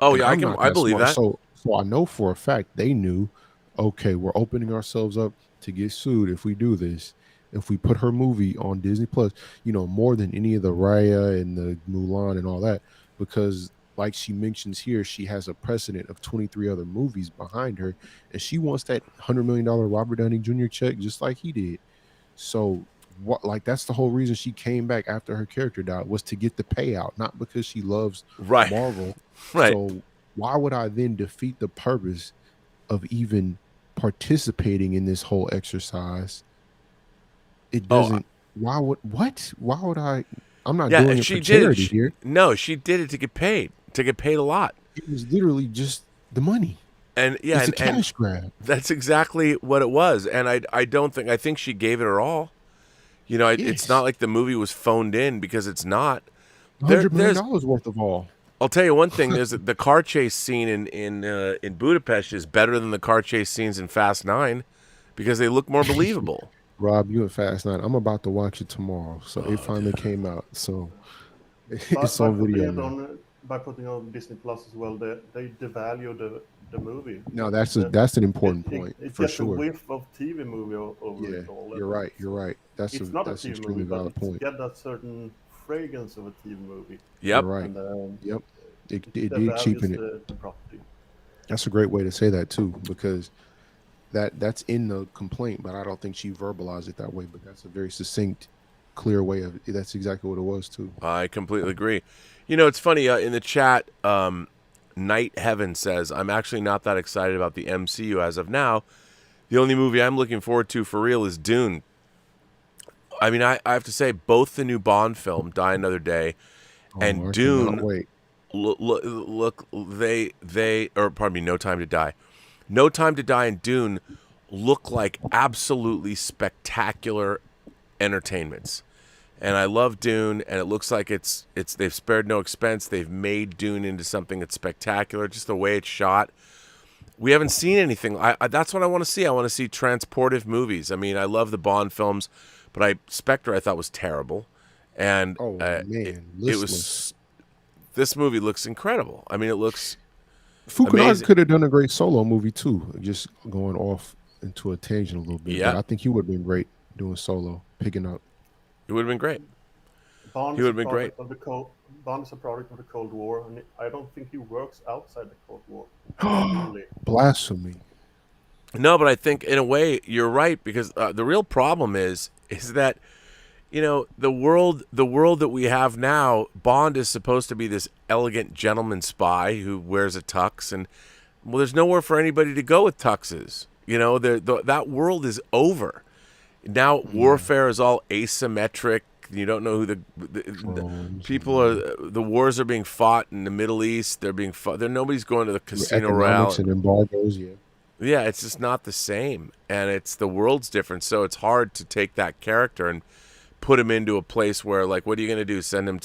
Oh yeah, I believe that. So I know for a fact they knew, okay, we're opening ourselves up to get sued if we do this. if we put her movie on Disney Plus, more than any of the Raya and the Mulan and all that, because like she mentions here, she has a precedent of 23 other movies behind her, and she wants that $100 million Robert Downey Jr. check just like he did. So what, like, that's the whole reason she came back after her character died, was to get the payout, not because she loves Right. Marvel. Right. So why would I then defeat the purpose of even participating in this whole exercise? It Oh, doesn't. Why would I? I'm not yeah, doing it she for did it. charity here. No, she did it to get paid. To get paid a lot. It was literally just the money. And yeah, It's a and cash grab. that's exactly what it was. And I think she gave it her all. It's not Yes, like the movie was phoned in, because it's not. $100 million There's worth of all. I'll tell you one thing. There's the car chase scene in Budapest is better than the car chase scenes in Fast 9 because they look more believable. Rob, you and Fast Nine. I'm about to watch it tomorrow. So it finally came out. So it's by on putting video it now. on by putting it on Disney Plus as well, they devalue the movie. No, that's The- that's an important point it for gets a sure. whiff of TV movie over Yeah, it all. you're right. You're right. That's It's not a that's an TV extremely movie, but valid it's point. got that certain fragrance of a TV movie. Yep. You're right. And Yep. It did devalues cheapen it. the property. That's a great way to say that too, because that's in the complaint, but I don't think she verbalized it that way. But that's a very succinct, clear way of. That's exactly what it was too. I completely agree. It's funny, in the chat, Night Heaven says, I'm actually not that excited about the MCU as of now. The only movie I'm looking forward to for real is Dune. I mean, I have to say, both the new Bond film, Die Another Day, Oh, and I cannot Dune, wait. look, or pardon me, No Time to Die. No Time to Die and Dune look like absolutely spectacular entertainments. And I love Dune, and it looks like it's they've spared no expense. They've made Dune into something that's spectacular, just the way it's shot. We haven't seen anything. That's what I want to see. I want to see transportive movies. I mean, I love the Bond films, but Spectre I thought was terrible, and Oh man, it listless. was. This movie looks incredible. I mean, it looks Fukunaga amazing. could have done a great solo movie too. Just going off into a tangent a little bit, Yeah. but I think he would have been great doing solo, picking up. It would have been great. Bond He is would've a been great. product of the Bond is a product of the Cold War, and I don't think he works outside the Cold War. Really. Blasphemy. No, but I think in a way you're right, because the real problem is that the world that we have now. Bond is supposed to be this elegant gentleman spy who wears a tux, and well, there's nowhere for anybody to go with tuxes. That world is over. Now warfare is all asymmetric. You don't know who the people are. The wars are being fought in the Middle East. They're being fought. Nobody's going to the Casino Royale. Economics and embargoes, yeah. Yeah, it's just not the same, and the world's different. So it's hard to take that character and put him into a place where, like, what are you going to do? Send him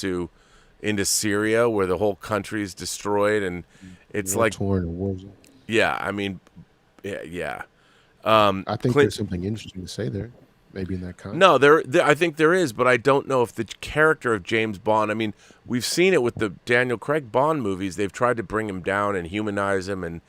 into Syria, where the whole country is destroyed, and it's like, torn and war zone. yeah, I mean, yeah. I think Clint- there's something interesting to say there, maybe in that context. No, there, I think there is, but I don't know if the character of James Bond. I mean, we've seen it with the Daniel Craig Bond movies. They've tried to bring him down and humanize him, and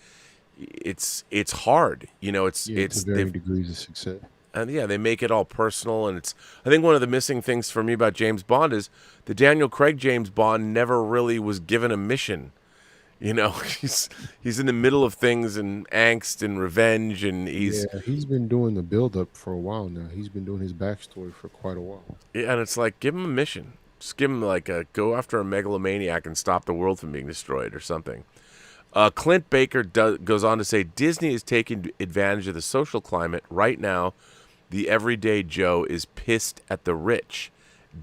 it's hard. It's varying degrees of success. and yeah, they make it all personal, and I think one of the missing things for me about James Bond is the Daniel Craig James Bond never really was given a mission. He's in the middle of things and angst and revenge, and he's been doing the build up for a while now. He's been doing his backstory for quite a while. and it's like, give him a mission. Just give him go after a megalomaniac and stop the world from being destroyed or something. Clint Baker goes on to say, Disney is taking advantage of the social climate right now. The everyday Joe is pissed at the rich.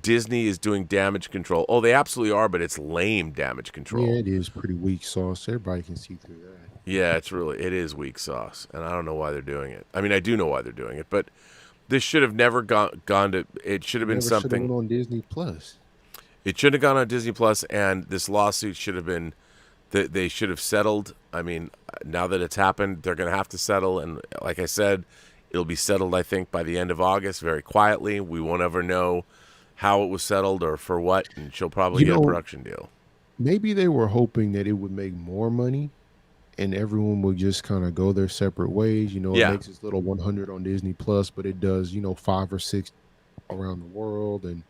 Disney is doing damage control. Oh, they absolutely are, but it's lame damage control. Yeah, it is pretty weak sauce. Everybody can see through that. Yeah, it is weak sauce, and I don't know why they're doing it. I mean, I do know why they're doing it, but this should have never gone to. It should have been Never should have something. went on Disney Plus. It should have gone on Disney Plus, and this lawsuit should have been. They should have settled. I mean, now that it's happened, they're going to have to settle, and like I said, it'll be settled. I think by the end of August, very quietly. We won't ever know how it was settled or for what, and she'll probably get a production deal. Maybe they were hoping that it would make more money and everyone would just kind of go their separate ways. It makes its little 100 on Disney Plus, but it does, 5 or 6 around the world. And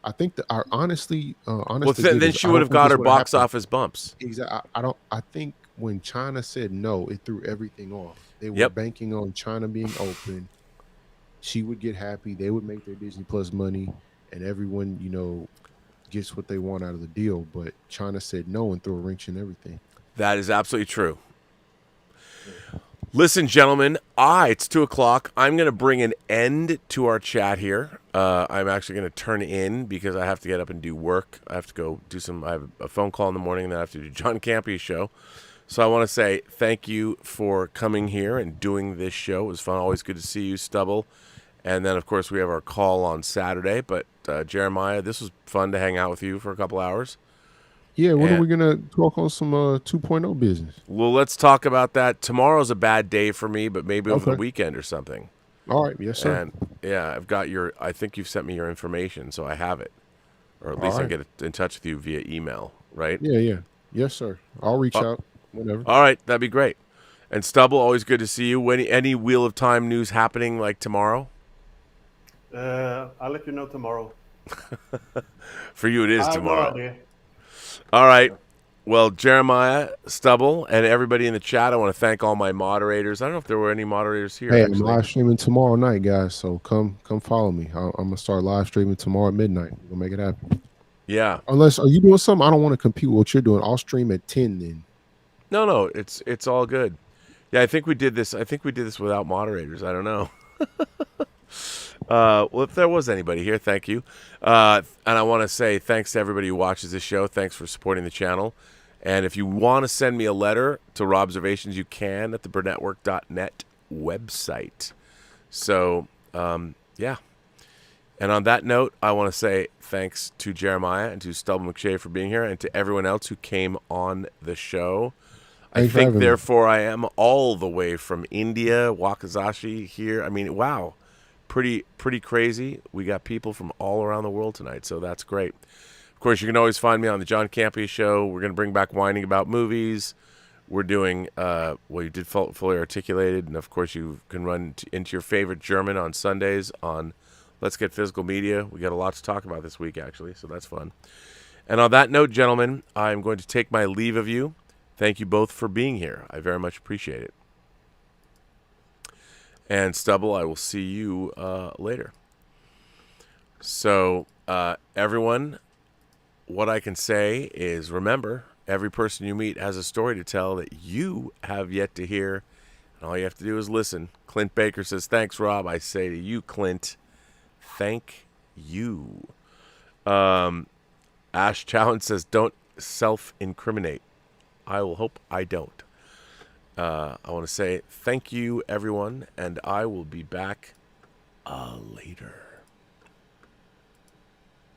I think that our honestly, Well, honest to then goodness, she I would don't have think got this her would have box happened. office bumps. Exactly. I don't. I think when China said no, it threw everything off. They were Yep. banking on China being open. She would get happy. They would make their Disney Plus money, and everyone, gets what they want out of the deal. But China said no and threw a wrench in everything. That is absolutely true. Listen, gentlemen, it's 2:00. I'm going to bring an end to our chat here. I'm actually going to turn in because I have to get up and do work. I have to go do I have a phone call in the morning, and then I have to do John Campy's show. So I want to say thank you for coming here and doing this show. It was fun. Always good to see you, Stubble. And then, of course, we have our call on Saturday. But Jeremiah, this was fun to hang out with you for a couple hours. Yeah, when are And- we gonna talk on some 2.0 business? Well, let's talk about that. Tomorrow's a bad day for me, but maybe over the Okay. weekend or something. All right, yes, sir. And yeah, I've got I think you've sent me your information, so I have it. Or at least I All can get in touch with you via email, right? Yeah. Yes, sir. I'll reach out whenever. All right, that'd be great. And Stubble, always good to see you. Any Wheel of Time news happening like tomorrow? I'll let you know tomorrow. For you, it is I have tomorrow. no idea. All right. Well, Jeremiah, Stubble, and everybody in the chat, I want to thank all my moderators. I don't know if there were any moderators here. Hey, I'm actually. live streaming tomorrow night, guys. So come follow me. I'm gonna start live streaming tomorrow at midnight. We'll make it happen. Yeah. Unless, are you doing something? I don't want to compete with what you're doing. I'll stream at 10 then. No, it's all good. Yeah, I think we did this. Without moderators. I don't know. Well, if there was anybody here, thank you. And I want to say thanks to everybody who watches this show. Thanks for supporting the channel. And if you want to send me a letter to Robservations, you can at the Burnettwork.net website. So, yeah. And on that note, I want to say thanks to Jeremiah and to Stubble McShay for being here and to everyone else who came on the show. Thanks for I think, having me. therefore, I am all the way from India, Wakizashi here. I mean, wow. Pretty crazy. We got people from all around the world tonight, so that's great. Of course, you can always find me on the John Campy Show. We're going to bring back Whining About Movies. We're doing, you did Fully Articulated, and of course, you can run into your favorite German on Sundays on Let's Get Physical Media. We got a lot to talk about this week, actually, so that's fun. And on that note, gentlemen, I'm going to take my leave of you. Thank you both for being here. I very much appreciate it. And Stubble, I will see you later. So, everyone, what I can say is remember, every person you meet has a story to tell that you have yet to hear. And all you have to do is listen. Clint Baker says, thanks, Rob. I say to you, Clint, thank you. Ash Challenge says, don't self-incriminate. I will hope I don't. I want to say thank you, everyone, and I will be back later.